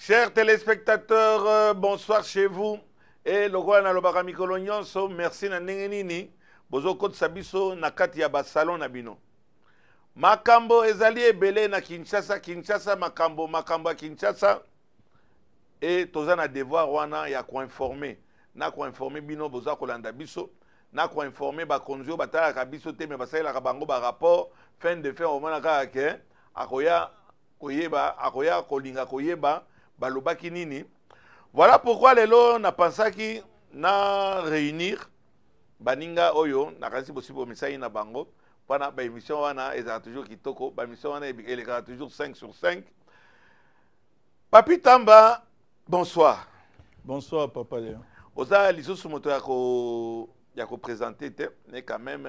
Chers téléspectateurs, bonsoir chez vous. Et le roi na lobaka mikolo nyonso, merci na ndenge nini. Bozo kote sabiso na kati ya basalon na bino. Makambo ezali ebele na Kinshasa, makambo ya Kinshasa. Et toza na devoir wana ya koinformer. Na koinformer bino boza kolanda biso. Na koinformer bakonzi batala biso te me basala ka bango ba rapport fin de fin au mona ka ke akoya kolinga koyeba balobaki nini. Voilà pourquoi lelo na pensaki na réunir baninga oyo na kasi possible misai na bango pana ba émission wana ezala toujours kitoko ba émission wana eleka toujours 5 sur 5. Papi Tamba, bonsoir. Bonsoir Papa Léon. Oza lisusu moto ya ko présenter te mais quand même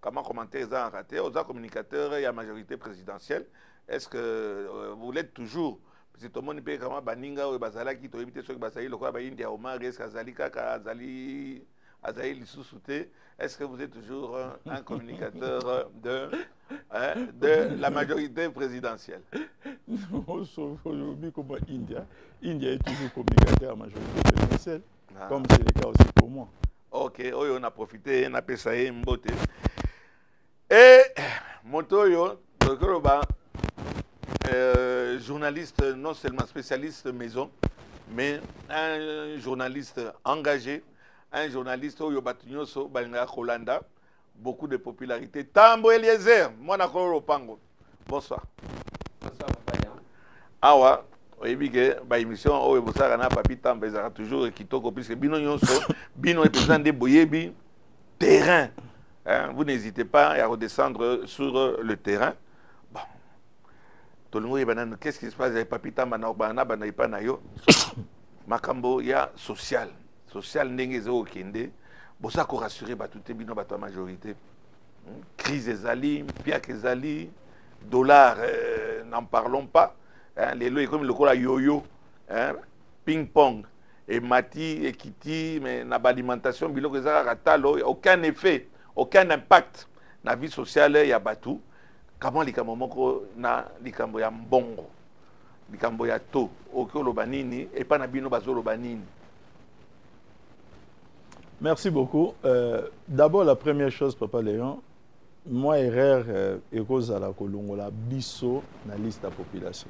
comment commenter ça en raté oza communicateur et à majorité présidentielle. Est-ce que vous l'êtes toujours? Parce que tout le monde peut comment baninga ou bazala qui to éviter ceux qui bazali le quoi ba India au mar est-ce qu'azali kaka azali lisusu. Est-ce que vous êtes toujours un communicateur de la majorité présidentielle? Aujourd'hui comme India est toujours communicateur à la majorité présidentielle, comme c'est le cas aussi pour moi. Ok, on a profité, on a payé mbote. Et Montoyo, journaliste non seulement spécialiste maison, mais un journaliste engagé, un journaliste au Yobatunyoso, Balinga Kolanda, beaucoup de popularité. Tambo Eliezer, moi na Kolo Pango. Bonsoir. Bonsoir, Papa. Awa, oyebi ke ba émission oyo bosaka na Papi Tamba ezaka toujours kitoko puisque bino nyonso bino est président de boyebi terrain. Vous n'hésitez pas à redescendre sur le terrain. Bon. Tout le monde qu'est-ce qui se passe avec Papi Tamba na bana ipa na yo. Makambo ya social ndenge zo okende bosa ko rassurer ba tout bino ba majorité. Crise ezali, piak ezali, dollar n'en parlons pas. Les lois comme le cola yo-yo, ping-pong, et mati, et kiti, mais na alimentation, biloko ezaka talo, aucun effet, aucun impact na vie sociale ya batu. Comment likambo moko na likambo ya mbongo, likambo ya to, oko lobanini, et pas na bino bazo lobanini. Merci beaucoup. D'abord, la première chose, Papa Léon, moi, erreur, ekozala kolongola biso na liste de la population.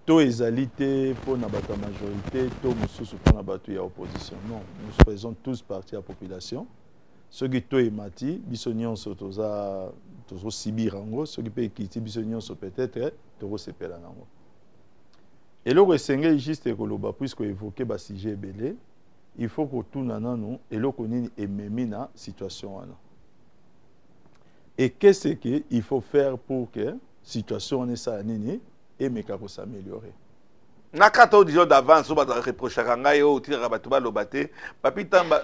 To ezalité pour la majorité, to mususu pour la opposition. Non, nous faisons tous partie de la population. Ceux qui to emati, bisognon so toza sibir ango, ceux qui peut quitter bisognon so peut-être to sepela nango. Et le resengé juste ekoloba puisque évoquer ba sujet belé, il faut que tout nanano et le konini ememina situation wana. Et qu'est-ce qu'il faut faire pour que la situation soit nini et pour s'améliorer? Nakato disons d'avance on va reprocher à ngai au tira batuba lobate Papi Tamba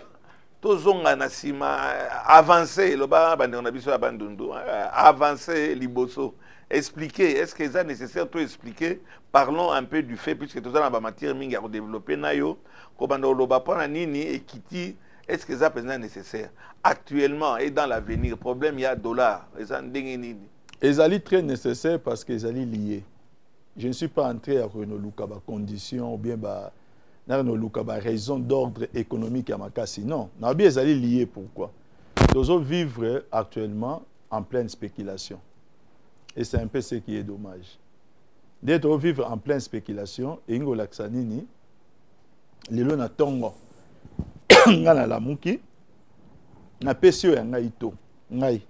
tozonga na sima avancer loba bandona biso abandundu avancer liboso expliquer est-ce que c'est nécessaire de expliquer parlons un peu du fait puisque tout ça na matière mingi à développer nayo ko bando loba pona nini et kiti. Est-ce que ça est nécessaire actuellement et dans l'avenir? Problème, il y a dollar. Ils allaient très nécessaire parce qu'ils allaient liés. Je ne suis pas entré à une condition ou bien une raison d'ordre économique à ma casse. Non, ils allaient liés. Pourquoi? Nous vivre actuellement en pleine spéculation. Et c'est un peu ce qui est dommage. D'être vivre en pleine spéculation, et Ingo Laksanini, les lois tongo. Ngana la muki na pesio ya ngai to ngai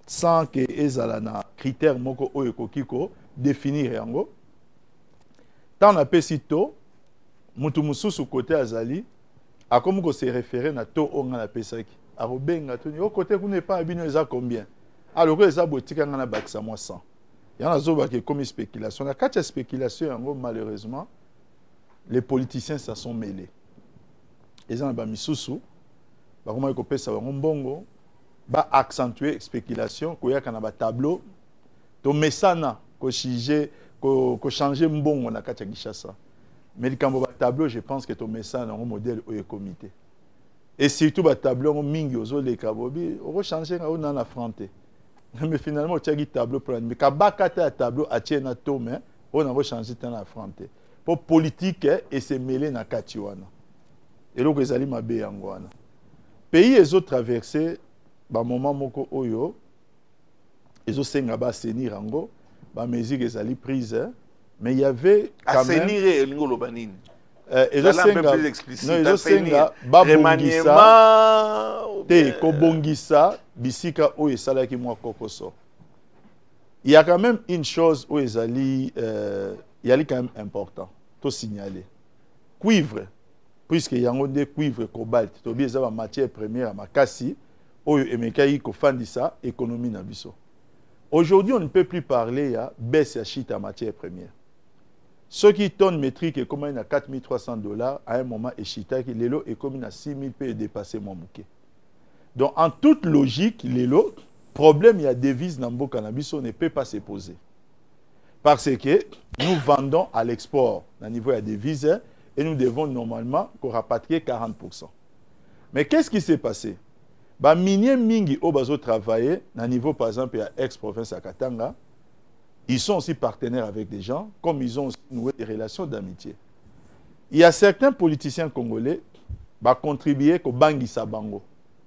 sans que ezala na critère moko oyo kokiko définir yango tant na pesito mutu mususu côté azali akomi ko se référer na to onga na pesaki arobenga to ni au côté kuna pas bino eza combien alors eza botika ngana bakisa moi 100 yana zoba ke comme spéculation na kati spéculation yango malheureusement les politiciens se sont mêlés. Les gens misusu ba comment ko pesa bango mbongo ba accentuer spéculation ko yaka na ba tableau to mesana ko changer mbongo na kati ya Kinshasa mais likambo ba tableau je pense que to mesana un modèle au comité et surtout ba tableau mingi ozo le kabobi o changer na na affronter mais finalement tu as tableau pour mais ka ba kata tableau a tiena to mais on a changé de affronter. Pour politique et se mêler na katiwana. Et donc les alliés mabé angwana. Pays les autres traversés, ba moment moko oyo, les autres senga ba senir ango, ba mesures les alliés prises, mais il y avait quand même. Assainir et l'ingolo banine. Et je un peu plus explicite. Non, remaniement. Te kobongisa bisika oyo esalaki mwa kokoso. Il y a quand même une chose où ils allaient, il y a quand même important, tout signaler. Cuivre, puisqu'il y a des cuivre cobalt, il y a des matières premières à Makassi, où il y a ça, économie na biso. Aujourd'hui, on ne peut plus parler de baisse de chita en matières premières. Ceux qui tonne métrique est comme à $4,300 à un moment et chita qui l'élo est comme à 6,000 peut dépasser mon bouquet. Donc en toute logique, l'élo problème, il y a devise dans le cannabis, on ne peut pas se poser. Parce que nous vendons à l'export, au niveau de la devise, et nous devons normalement rapatrier 40%. Mais qu'est-ce qui s'est passé? Les miniers mingi au bazo travailler, au niveau par exemple de l'ex-province à Katanga, ils sont aussi partenaires avec des gens, comme ils ont aussi noué des relations d'amitié. Il y a certains politiciens congolais qui ont contribué au Bangui Sabango.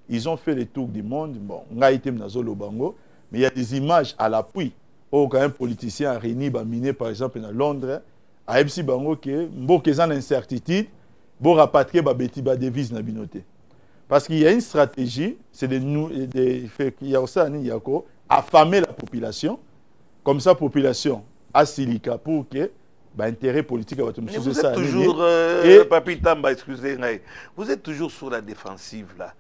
Ils ont fait les tours du monde. Bon, on a été dans le Bango, mais il y a des images à l'appui. Où quand un politicien a réuni, miné par exemple à Londres, à MC Bango, qui est en incertitude, pour rapatrier des devises dans la binoté. Parce qu'il y a une stratégie, c'est affamer la population, comme ça, la population a silica pour que l'intérêt politique va vous êtes toujours, Papi Tamba, excusez-moi, vous êtes toujours sur la défensive là.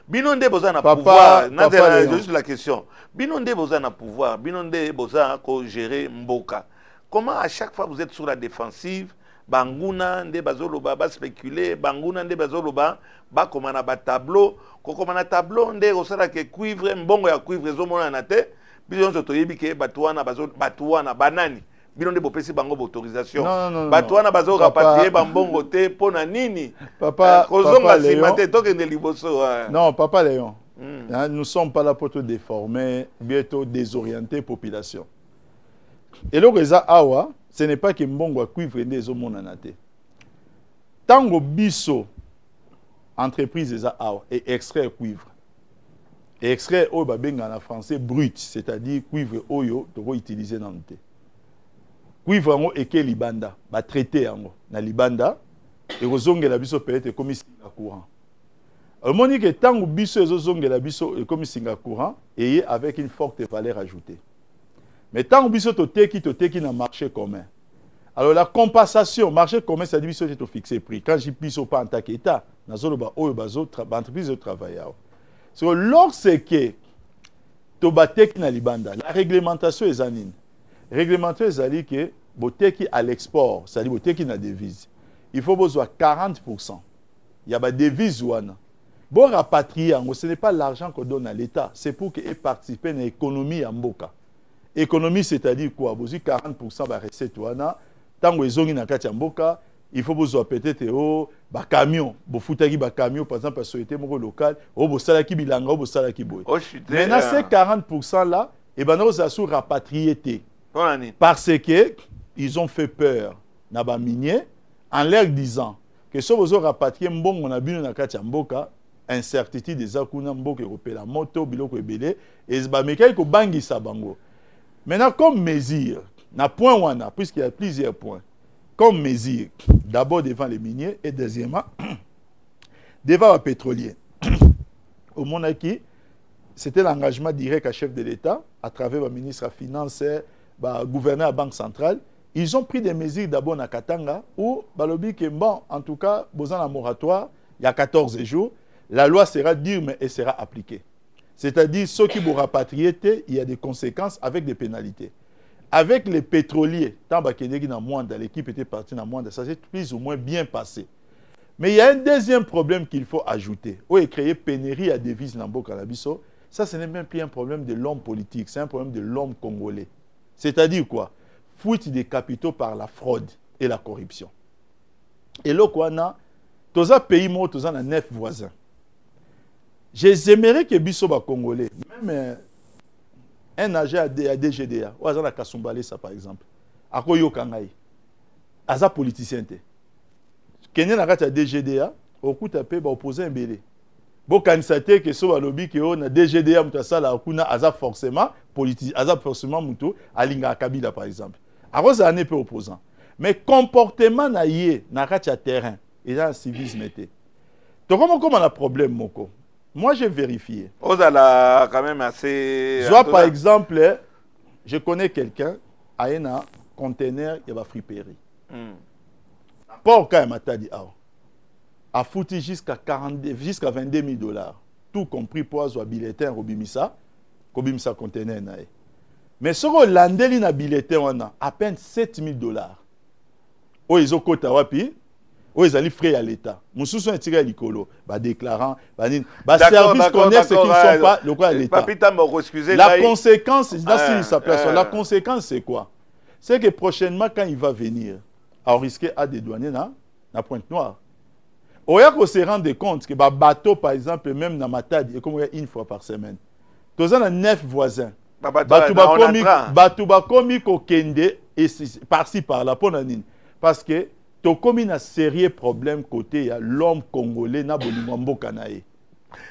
Binonde Boza na pouvoir. Juste la question. Binonde Boza na pouvoir. Binonde Boza ko gérer Mboka. Comment à chaque fois vous êtes sur la défensive, Banguna nde bazoloba ba spéculer, Banguna nde bazoloba ba komana ba tableau, ko komana tableau nde osala ke cuivre mbongo ya cuivre ezomona na te. Biso nso toyebi ke batuana batuana banani. Binonde bopesi bango autorisation. Batuana bazo rapatrier bambongo te pona nini. Papa Léon. Non, Papa Léon. Nous ne sommes pas là pour te déformer, bientôt désorienter la population. Et le réza awa, ce n'est pas que mbongo cuivre des omonanate. Tango biso entreprise eza awa et extrait cuivre. Et extrait oyo babenga en français brut, c'est-à-dire cuivre oyo to utiliser dans le thé. Cuivre yango eke libanda, ba traité yango na libanda et ozongela biso peut-être comme singa courant. Le monique que tango biso ezozongela biso comme singa courant et avec une forte valeur ajoutée. Mais tango biso to teki na marché commun. Alors la compensation, marché commun, ça dit biso to fixer prix. Quand j'y biso pas en tant qu'État, na zolo ba oyo bazo entreprise de travail. So lorsque to bateki na libanda, la réglementation est anine. Réglementation c'est que boteki à l'export, c'est-à-dire boteki na devise. Il faut besoin 40%. Il y a des devises ouana. Bon rapatrier, ce n'est pas l'argent qu'on donne à l'État, c'est pour qu'il participe à l'économie en Mboka. Économie, c'est-à-dire quoi? Vous avez 40% de recette ouana. Tant que vous avez en Mboka, il faut besoin peut-être un camion. Vous foutez un camion, par exemple, à la société locale, vous avez un bilanga, vous avez un boy. Maintenant, ces 40% là, et ben nous avons rapatrié. Parce qu'ils ont fait peur na ba minier en leur disant que si vous avez rapatrié mbongo na bino na kati ya mboka, incertitude des akuna mboka européen moto biloko ebele et ba mekai ko bangisa bango. Maintenant comme mesure, na point wana puisqu'il y a plusieurs points. Comme mesure, d'abord devant les miniers et deuxièmement devant les pétroliers. Au Monaki, c'était l'engagement direct à chef de l'État à travers le ministre des Finances, le gouverneur de la Banque centrale. Ils ont pris des mesures d'abord à Katanga où, bon, en tout cas, besoin d'un moratoire, il y a 14 jours, la loi sera dure mais elle sera appliquée. C'est-à-dire, ceux qui vont rapatrier, il y a des conséquences avec des pénalités. Avec les pétroliers, tant que l'équipe était partie dans Mwanda, ça s'est plus ou moins bien passé. Mais il y a un deuxième problème qu'il faut ajouter. Où est créé pénurie à devises dans le Canabiso. Ça, ce n'est même plus un problème de l'homme politique, c'est un problème de l'homme congolais. C'est-à-dire quoi? Fuite des capitaux par la fraude et la corruption. Et là, tous les pays, tous les 9 voisins. J'aimerais que les Congolais, même un agent à DGDA, ou à Kasumbalé, ça par exemple, à Koyo Kangaï, à politicien. Kenyan a à DGDA, au coup tapé, opposé un bélé. Bon, quand c'est que sur le lobby qui on a DGDA, a forcément politique, forcément muto, à Linga Kabila par exemple. Alors ça n'est pas opposant. Mais comportement na yé, na terrain, et là civisme était. Donc comment on a un problème moko? Moi j'ai vérifié. On a quand même assez. Soit par exemple, je connais quelqu'un a un conteneur qui va friperie. Pas au cas m'a dit a foutu jusqu'à 22 000 $, tout compris pour avoir bulletin Robimisa, Kobimisa conteneur nae. Mais ce que l'andeli na bulletin on a à peine 7 000 $. Oh ils ont quota wapi, oh ils allaient frais à l'État. Moussou sont tirés à l'icolo, déclarant, service connaît ce qui ne sont pas le quoi à l'État. La conséquence, la conséquence c'est quoi? C'est que prochainement quand il va venir, on risque à dédouaner na Pointe-Noire. On se rend compte que les bateaux, par exemple, même dans Matadi, il y a une fois par semaine. Tous on a 9 voisins. Bateau komi ko kende par-ci par-là pour nanine. Parce que tu as un sérieux problème côté l'homme congolais na bolimambo kanae.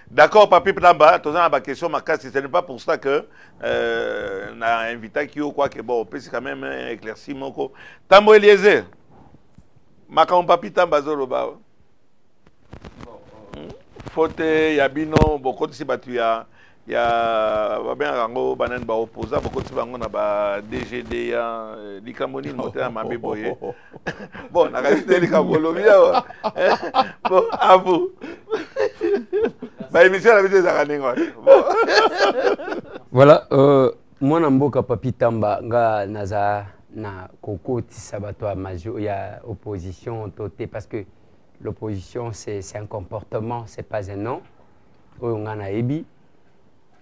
D'accord, papi Plamba, tu as une question, ce n'est pas pour ça que na invité qui ou quoi que bon, c'est quand même éclairci moko. Tambo Eliezer. Makam papi Tamba zoloba. Faute yabino beaucoup de batu ya bien rango banan ba opposa beaucoup de bango na ba DGD ya likamoni moteur à mabe boye. Bon na rester likambolo bien. Bon à vous. Ba émission la vidéo za kanengo. Voilà, moi na mboka papi Tamba nga naza na kokoti sabato a majo ya opposition toté parce que l'opposition, c'est un comportement, ce n'est pas un nom. On a ebi.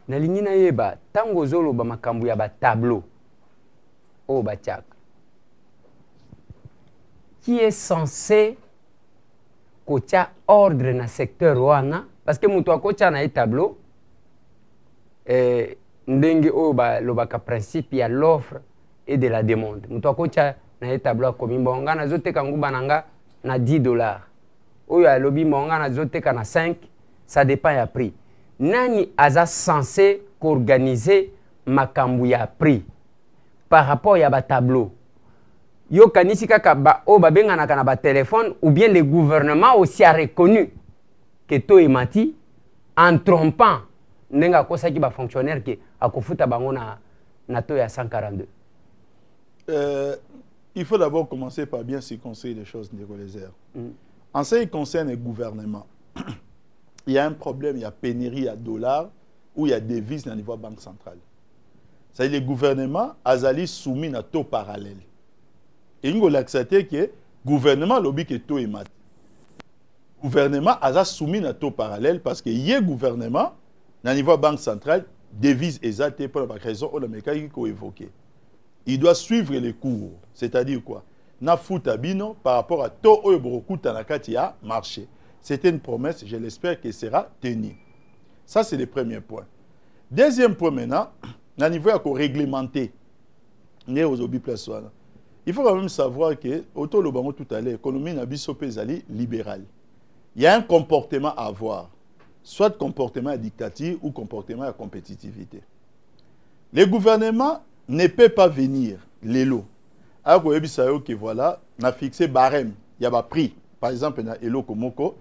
Na lingi na yeba, tango zolo ba makambu ya ba tableau. Oh ba tchak. Qui est censé kocha ordre na secteur wana parce que muto akocha na tableau ndenge oh ba lobaka principe ya l'offre et de la demande. Muto akocha na tableau komi bonga na zote kanguba nanga na $10. Oyo a lobby monga na zoteka na 5, ça dépend ya prix. Nani aza censé organiser makambu ya prix par rapport ya ba tableau. Yo kanisi kaka ba o ba benga na ba téléphone ou bien le gouvernement aussi a reconnu que to emati en trompant nenga kosa ki ba fonctionnaire ke akofuta bango na to ya 142. Il faut d'abord commencer par bien circonscrire les choses de Eliezer. En ce qui concerne le gouvernement, il y a un problème, il y a pénurie à dollars ou il y a devises au niveau de la Banque centrale. C'est-à-dire que le gouvernement a soumis à taux parallèle. Et il a accepté que le gouvernement lobby que taux est mat. Le gouvernement a soumis à taux parallèle parce que y a gouvernement au niveau de la Banque centrale, devises exactes pour la raison ou la mécanique qu'on évoqué. Il doit suivre les cours. C'est-à-dire quoi? Na futa bino par rapport à taux au beaucoup tanakati a marché. C'était une promesse, je l'espère qu'elle sera tenue. Ça c'est le premier point. Deuxième point maintenant, na niveau à réglementer. Il faut quand même savoir que autour le bango tout à l'heure, l'économie na biso pesali libérale. Il y a un comportement à avoir, soit comportement à dictature ou comportement à compétitivité. Le gouvernement ne peut pas venir les lots. Alors que voilà, on a fixé barème, il y a un prix, par exemple, dans Elo Komoko,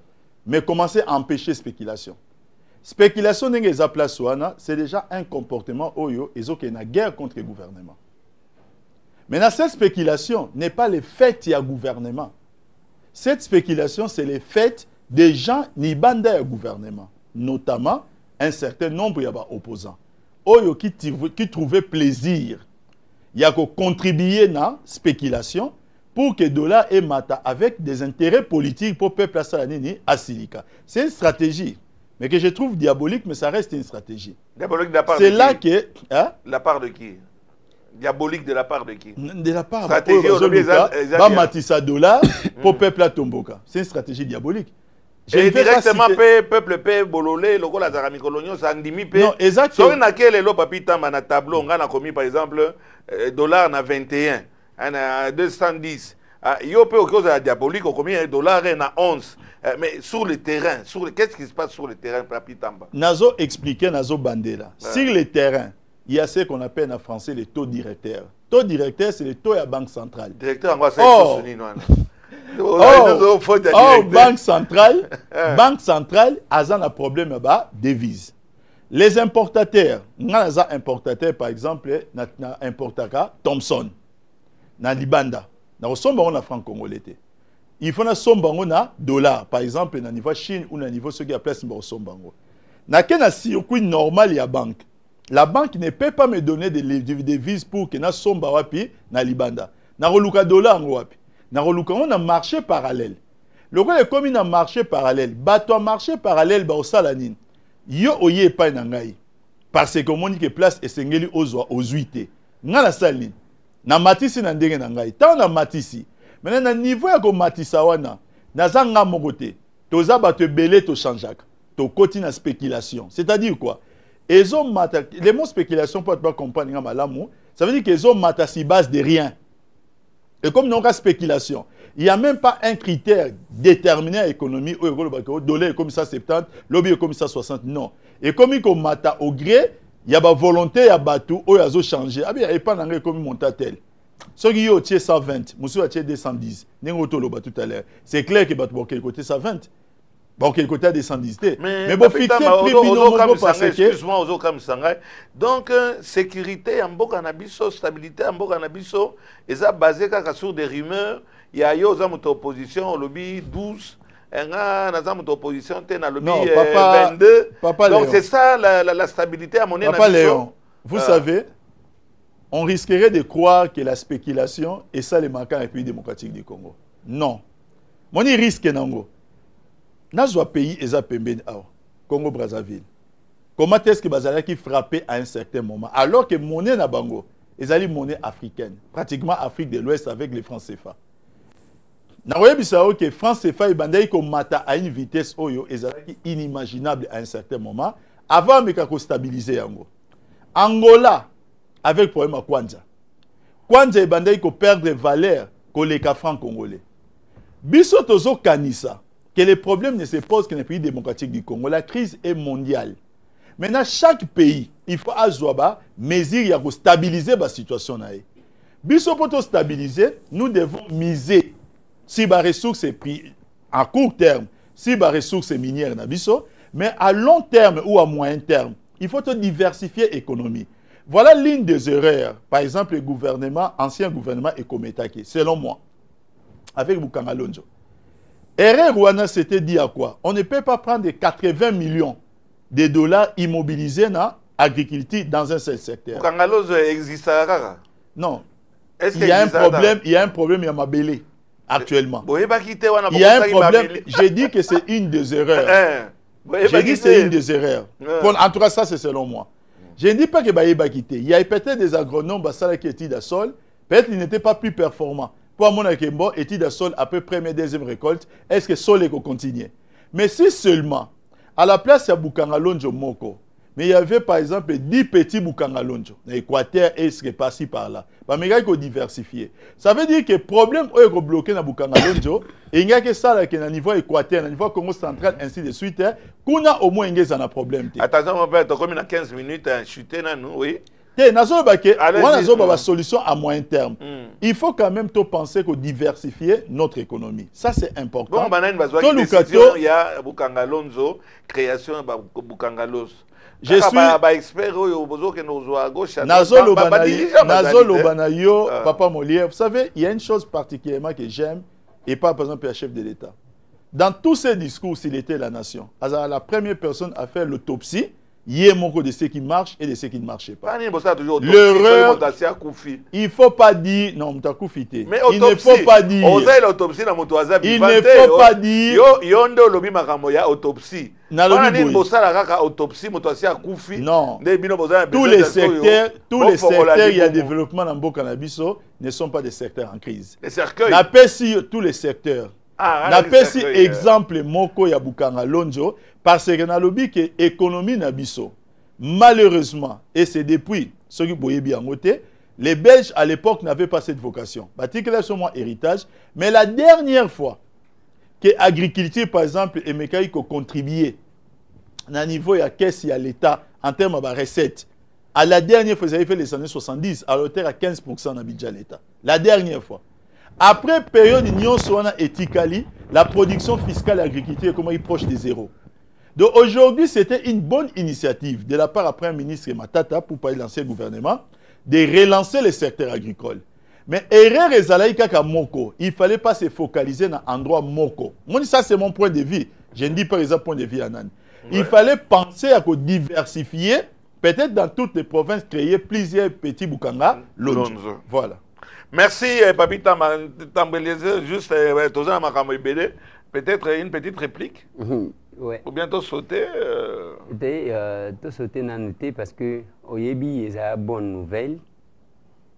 mais commencer à empêcher spéculation. Spéculation, c'est déjà un comportement oyo, et qui est une guerre contre le gouvernement. Maintenant, cette spéculation n'est pas le fait du gouvernement. Cette spéculation, c'est le fait des gens ni banda au gouvernement, notamment un certain nombre d'opposants. Oyo qui trouvaient plaisir. Il y a qu'à contribuer à la spéculation pour que le dollar et mata avec des intérêts politiques pour le peuple à Silika. C'est une stratégie, mais que je trouve diabolique, mais ça reste une stratégie. Diabolique de la part de qui? C'est là que... Hein? De la part de qui? Diabolique de la part de qui? De la part stratégie de Matissa dollar pour le peuple à Tomboka. C'est une stratégie diabolique. Et directement, peuple paie bololé, le la zarami coloniaux, ça andimi paie. Non, exactement. Si on a quel est papi tamba na tableau, on a commis par exemple dollar na 21, na 210. Yo peut cause la diabolique, on commis dollar na 11. Mais sur le terrain, qu'est-ce qui se passe sur le terrain, papi tamba? Nazo expliqué Nazo Bandela. Sur le terrain, il y a ce qu'on appelle en français les taux directeurs. Taux directeur, c'est le taux à la banque centrale. Directeur, on va banque centrale a un problème là-bas, devise. Les importateurs, par exemple, importaka Thomson, na Libanda, na sombango na franc congolais. Il faut na sombango na dollar, par exemple, na niveau Chine ou na niveau ce qui a place na sombango. Na kena circuit normal ya banque. La banque ne peut pas me donner des devises pour que na somba wapi na Libanda. Na roluka dollar wapi. On a un marché parallèle. Le roi est comme un marché parallèle. Bateau marché parallèle, au salanine. Yo oye pas nangai. Parce que mon dit que place est sengeli aux 8. Nga la saline. Na matisi na ndenge nangai. Tant na matisi. Maintenant na niveau ya ko matisa wana. Na zanga mokote. Toza bateau belé to changeak. To koti na spéculation. C'est-à-dire quoi? Les mots spéculation pour pas comprendre nga malamu. Ça veut dire que les hommes matasi base de rien. Et comme nous avons spéculation, il n'y a même pas un critère déterminé à l'économie, dollar comme ça 70, lobby comme ça 60, non. Et comme il y a au gré, il y a une volonté, il y a bateau, il y a changé. Ah bien, il n'y a pas d'engrais comme monta tel. Ceux qui ont 120, monsieur a 210, tout à l'heure. C'est clair que bateau côté 120. Bon, quel côté des 110. Mais bon, excuse-moi, donc, sécurité en bon cannabis, stabilité en bon cannabis, et ça basé sur des rumeurs. Il y a eu aux oppositions au lobby 12, et aux oppositions au lobby 22. Donc, c'est ça la stabilité à mon avis. Papa Léon, vous savez, on risquerait de croire que la spéculation est ça les manquants du pays démocratique du Congo. Non. Mon risque nango. Nazwa pays eza pembeni awa Congo Brazzaville. Comment est-ce que bazala qui frappé à un certain moment alors que monnaie na bango ezali monnaie africaine, pratiquement Afrique de l'Ouest avec les francs CFA. Na oyebisa que francs CFA ibandai ko mata à une vitesse oyo ezalaki inimaginable à un certain moment avant meka ko stabiliser yango. Angola avec problème à Kwanza. Kwanza ibandai ko perdre valeur ko les francs congolais. Biso tozo kanisa que les problèmes ne se posent que dans les pays démocratiques du Congo. La crise est mondiale. Maintenant, chaque pays, il faut avoir mesure pour stabiliser la situation. Pour stabiliser, nous devons miser sur les ressources à court terme, sur les ressources minières, mais à long terme ou à moyen terme, il faut diversifier l'économie. Voilà l'une des erreurs. Par exemple, le gouvernement, ancien gouvernement Ekometake, selon moi, avec Bukanga Lonjo. Erreur Rwanda s'était dit à quoi? On ne peut pas prendre 80 millions de dollars immobilisés dans l'agriculture dans un seul secteur. Kangalos existe à non. Il y a un problème, il y a un problème, il y a Mabélé actuellement. Il y a un problème, j'ai dit que c'est une des erreurs. J'ai dit que c'est une des erreurs. En tout cas, ça c'est selon moi. Je ne dis pas que Baïba quitté. Il y a peut-être des agronomes qui étaient à sol, peut-être qu'ils n'étaient pas plus performants. Pour mon akembo, étude de sol après première deuxième récolte, est-ce que sol est continue? Mais si seulement à la place il y a Bukangalonjo Moko, mais il y avait par exemple 10 petits Bukangalonjo, l'Équateur et ce qui est passé par là. Mais il faut diversifier. Ça veut dire que le problème est bloqué dans Bukangalonjo, et il y a que ça là qui est au niveau Équateur, au niveau Congo central, ainsi de suite, qu'on a au moins un problème. Attention, mon père, tu as combien 15 minutes à chuter là, nous, oui? Une solution à moyen terme. Il faut quand même penser que diversifier notre économie. Ça, c'est important. Il y a Bukangalonzo, création de Bukangalos. Je suis expert à gauche. Nazolo Banayo, Papa Molière. Vous savez, il y a une chose particulièrement que j'aime, et pas par exemple le chef de l'État. Dans tous ses discours, s'il était la nation, la première personne à faire l'autopsie, il y a beaucoup de ce qui marche et de ce qui ne marchait pas. L'erreur, il ne faut pas dire, non, il ne faut pas dire, il ne faut pas dire, non, tous les secteurs, il y a développement dans le cannabis ne sont pas des secteurs en crise. Tous les secteurs, napesi exemple moko ya Bukanga Lonzo parce que na lobi que économie na biso malheureusement et c'est depuis ce qui boyebi yango te. Les Belges, à l'époque, n'avaient pas cette vocation. Batikela sur mon héritage. Mais la dernière fois que l'agriculture, par exemple, et mécanique ont contribué à niveau, il y a caisse, il y a l'État, en termes de recettes. À la dernière fois, vous avez fait les années 70, à l'auteur à 15% dans budget l'État. La dernière fois. Après période d'union Soana et Tikali, la production fiscale et l'agriculture, comment il est proche de zéro. Donc aujourd'hui, c'était une bonne initiative de la part du Premier ministre Matata pour parler de l'ancien gouvernement, de relancer le secteur agricole. Mais erreur ezalaïka moko, il ne fallait pas se focaliser dans l'endroit moko. Moi, ça c'est mon point de vue. Je ne dis pas exemple point de vue Anan. Il fallait penser à diversifier, peut-être dans toutes les provinces, créer plusieurs petits Bukanga Lonzo. Voilà. Merci, Papi Tambeleze. Juste, peut-être une petite réplique. Ouais. Ou bientôt sauter. Tout sauter n'a noté parce que Oyebi est une bonne nouvelle.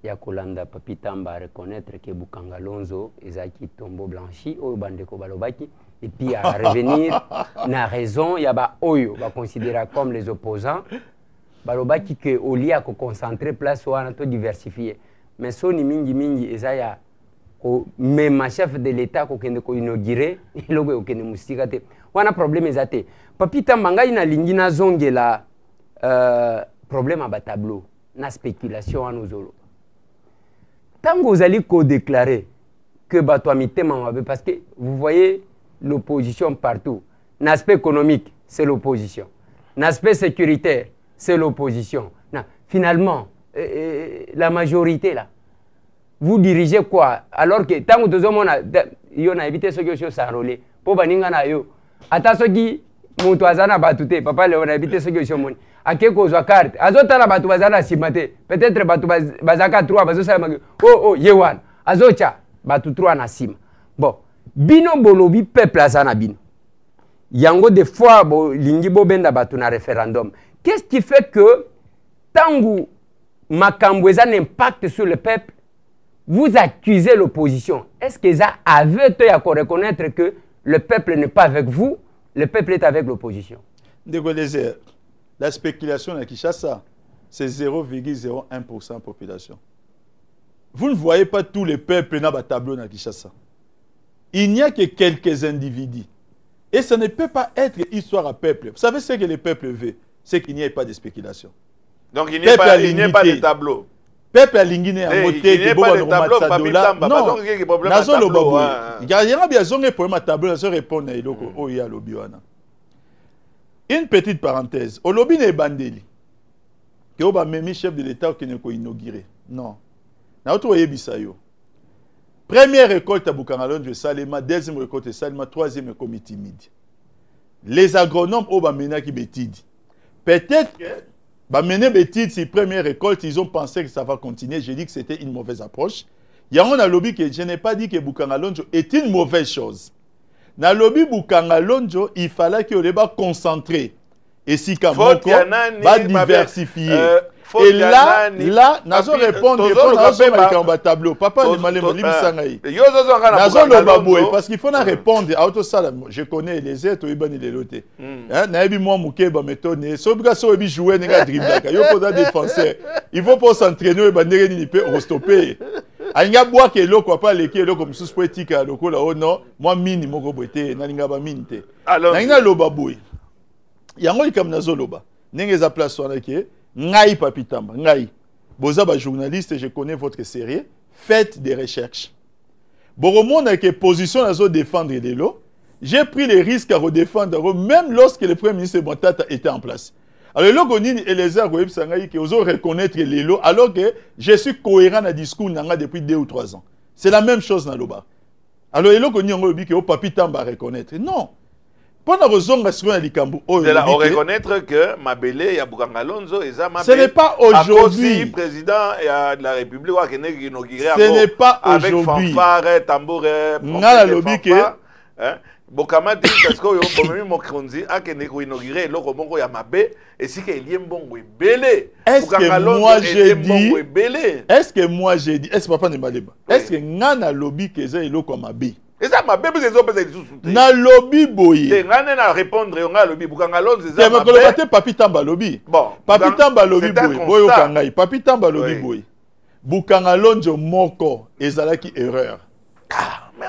Il y a Kolanda Papi Tamba reconnaître que Bukanga Lonzo est qui tombeau blanchi au bandeko balobaki et puis à revenir n'a raison il y a ba oyo va considérer comme les opposants balobaki que au lieu à concentrer place ou à diversifier mais soni mingi ezaya même chef de l'État ko kende ko inaugurer logo ko kende musika te wana problème ezate Papi Tamba ngai na lingi na zongela problème à ba tableau na spéculation à nos olo tant que vous allez déclarer que Batouamité Mamabe, parce que vous voyez l'opposition partout. L'aspect économique, c'est l'opposition. L'aspect sécuritaire, c'est l'opposition. Finalement, la majorité là, vous dirigez quoi? Alors que tant que vous avez évité ce que je suis enrôlé, pour baninga na yo, attention qui Moutouazana batute, papa on a évité ce que je suis enrôlé. A quelque chose carte. Azota la batu bazana simate. Peut-être batu bazaka 3 bazosa oh yewan. Azocha batu 3 na sim. Bon, bino bolobi peuple azana bino. Yango des fois bo lingi bo benda batu na référendum. Qu'est-ce qui fait que tangu makambo eza impact sur le peuple, vous accusez l'opposition? Est-ce que ça avait à reconnaître que le peuple n'est pas avec vous, le peuple est avec l'opposition? La spéculation à Kinshasa, c'est 0,01% de population. Vous ne voyez pas tous les peuples dans le tableau à Kinshasa. Il n'y a que quelques individus. Et ça ne peut pas être histoire à peuple. Vous savez ce que le peuple veut? C'est qu'il n'y ait pas de spéculation. Donc il n'y a pas de tableau. Peuple a l'ingine à moté, il n'y a pas de tableau, Papi Tamba. Non, il y a un problème de tableau. Il y a un problème de tableau, je réponds à l'Obiwana. Une petite parenthèse. Au lobby n'est bandeli. Que oba memi chef de l'État qui n'est pas inauguré. Non. Na autre yebisayo. Première récolte à Bukangalon de Salema, deuxième récolte à Salema, troisième comité midi. Les agronomes oba mena qui betidi. Peut-être que ba mené betidi si première récolte, ils ont pensé que ça va continuer. J'ai dit que c'était une mauvaise approche. Il y a un lobby que je n'ai pas dit que Bukangalon est une mauvaise chose. Dans le lobby Bukanga Lonzo, il fallait que le débat concentré. Et si quand même, va diversifier. Et là, nous répondre à tableau. Papa, parce qu'il faut répondre à auto ça. Je connais les êtres, les lotés. Il faut pas s'entraîner, il faut stopper. Anga bois que loko pas leki loko msusu poetika loko la ono moi mini moko boité na linga ba minte na loba boy yango ikam na zoloba ndenge za place wana ke ngai Papi Tamba ngai boza ba journaliste, je connais votre sérieux, faites des recherches boromonde que position na zo défendre les lots, j'ai pris les risques à redéfendre même lorsque le premier ministre Matata était en place. Alors, le Gonini et les Arabes qui osent reconnaître les lots, alors que je suis cohérent dans le discours depuis 2 ou 3 ans. C'est la même chose dans le bas. Alors, le Gonini a dit que Papi Tamba reconnaître. Non. Pendant que on reconnaître que Mabele et Bukanga Lonzo et Mabele. Ce n'est pas aujourd'hui. Président de la République ce n'est pas aujourd'hui. Avec fanfare, tambour, Bokama dit parce que yo mokonzi akene ko inaugurer loko moko ya mabe et si que il y mbongo belé. Est-ce que moi j'ai dit? Est-ce que moi j'ai dit? Est-ce que papa ne m'a dit? Est-ce que ngana lobby que ça loko mabe? ça m'a bien besoin de sous-souter. Na lobby boye. Et ngane na répondre on a lobby bukanga lonze ça. Mais quand on Papi Tamba lobby. Bon. Papi Tamba lobby boye. Boyo kangai. Papi Tamba lobby boye. Bukanga lonzo moko ezalaki erreur.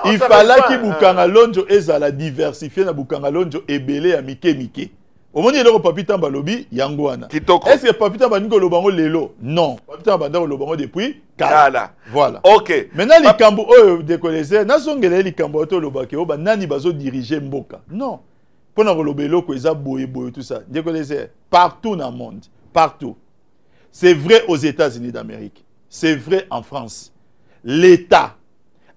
Il fallait que Bukanga lonzo ezala diversifié na Bukanga lonzo ebele ya mike. Au moment où Papi Tamba lobby yangwana. Est-ce que Papi Tamba ningo lobango lelo? Non. Papi Tamba ndako lobango depuis kala. Voilà. OK. Maintenant les kambo oyo décolésé na songele les kambo to lobake o ba nani bazo diriger mboka. Non. Pona ko lobelo ko eza boye tout ça. Décolésé partout dans le monde, partout. C'est vrai aux États-Unis d'Amérique. C'est vrai en France. L'État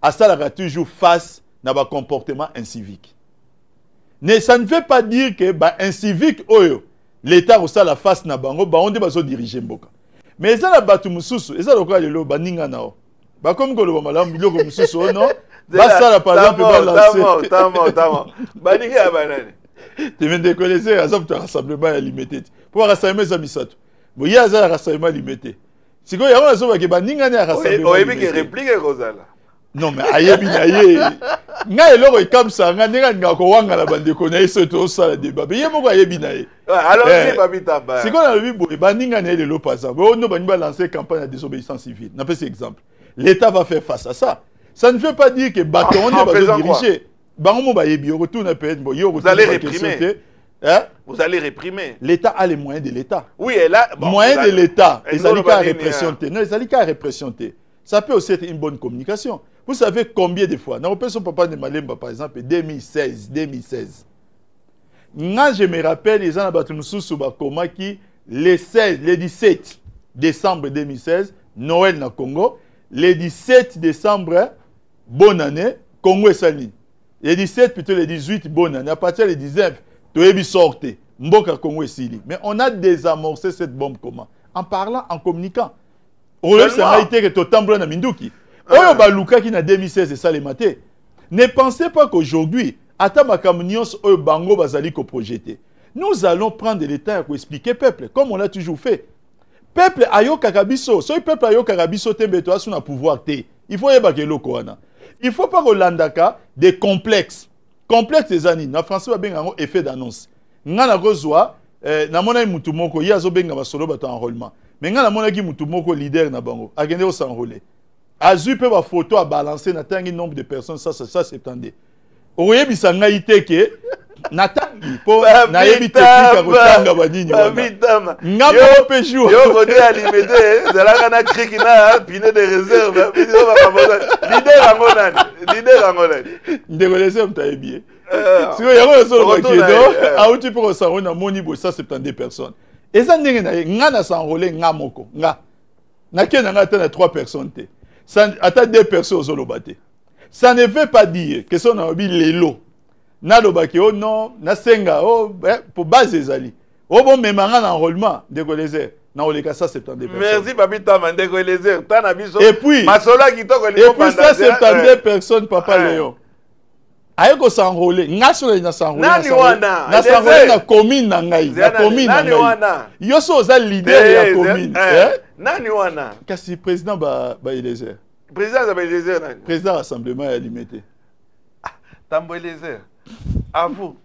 a ça toujours face à un comportement incivique. Mais ça ne veut pas dire que incivique l'État a ça la face na bango on doit diriger mboka. Mais ça la batu mususu, ça le quoi le baninga nao. Ba comme ko lo malamu biloko mususu non. Ba ça la par exemple ba lancer. Tamo. Baninga banane. Tu viens de connaître ça pour rassemblement limité. Pour rassembler ça misato. Bon il y a ça rassemblement limité. Si ko ya zo ba ke baninga ne rassemblement. Oui, mais réplique kozala. Non mais ayebi na ye. Nga eloko ikamsa nga ninga nga ko wanga la bande ko na yeso to sala débat. Mais yemo ko ayebi na ye. Alors c'est Papi Tamba. Si ko na lobi boye baninga na lelo pasa. Bo no bani ba lancer campagne de désobéissance civile. Na pas exemple. L'État va faire face à ça. Ça ne veut pas dire que bâton ne va pas diriger. Bango ba yebi retourne peut être vous allez réprimer. Hein? Vous allez réprimer. L'État a les moyens de l'État. Oui, et là moyens de l'État. Les alika répression. Non, les alika répression. Ça peut aussi être une bonne communication. Vous savez combien de fois, dans le papa de Malemba par exemple, 2016. Moi, je me rappelle, les gens ont qui le 17 décembre 2016, Noël na Congo, le 17 décembre, bonne année, Congo et Sali. Le 17 plutôt le 18, bonne année. À partir du 19, tu es sorti, Mboka Congo et Sili. Mais on a désamorcé cette bombe comment? En parlant, en communiquant. On a été que tu tambour na Minduki. Oyo baluka qui na 2016 c'est ça les maté. Ne pensez pas qu'aujourd'hui, ata makamnios oyo bango bazali ko projeter. Nous allons prendre le temps pour expliquer peuple comme on l'a toujours fait. Peuple ayo kakabiso, so peuple ayo kakabiso tembe to asuna pouvoir te. Il faut yeba ke loko wana. Il faut pas rolandaka des complexes. Complexes des années. Na français ba benga ngo effet d'annonce. Ngana kozwa na mona mutu moko ya zo benga basolo bato enrôlement. Mais ngana mona ki mutu moko leader na bango. Agende o s'enrôler. Azu peut ma photo à balancer na tangi nombre de personnes ça c'est tendé. Oye bisanga iteke na tangi po na yebi technique ko tanga banini wana. Ngabo pe jour. Yo ko dia limité, zala kana kriki na pine de réserve, leader angonani. Ndegolese mtayebi. Si yo yako so ko kedo, a uti pour ça on a moni bo ça 72 personnes. Et ça ndenge na ngana s'enrôler ngamoko, nga. Na kena ngata na 3 personnes te. Attends 2 personnes aux olobate. Ça ne veut pas dire que son obi lelo. Na lobaki oh non, na senga oh pour base ezali. Oh bon memanga na enrôlement de Golese. Na oleka ça 72 personnes. Merci Papi Tamba de Golese. Tana biso. Et puis Masola qui toko et puis ça 72 personnes papa Léon. Ayeko s'enrôler. Ngaso na s'enrôler. Nani wana? Na s'enrôler na commune na ngai. Na commune na ngai. Yo so za leader ya commune. Nani wana? Kasi président ba Eliezer. Président ba Eliezer nani? Président rassemblement ya limité. Tambo Eliezer. À vous.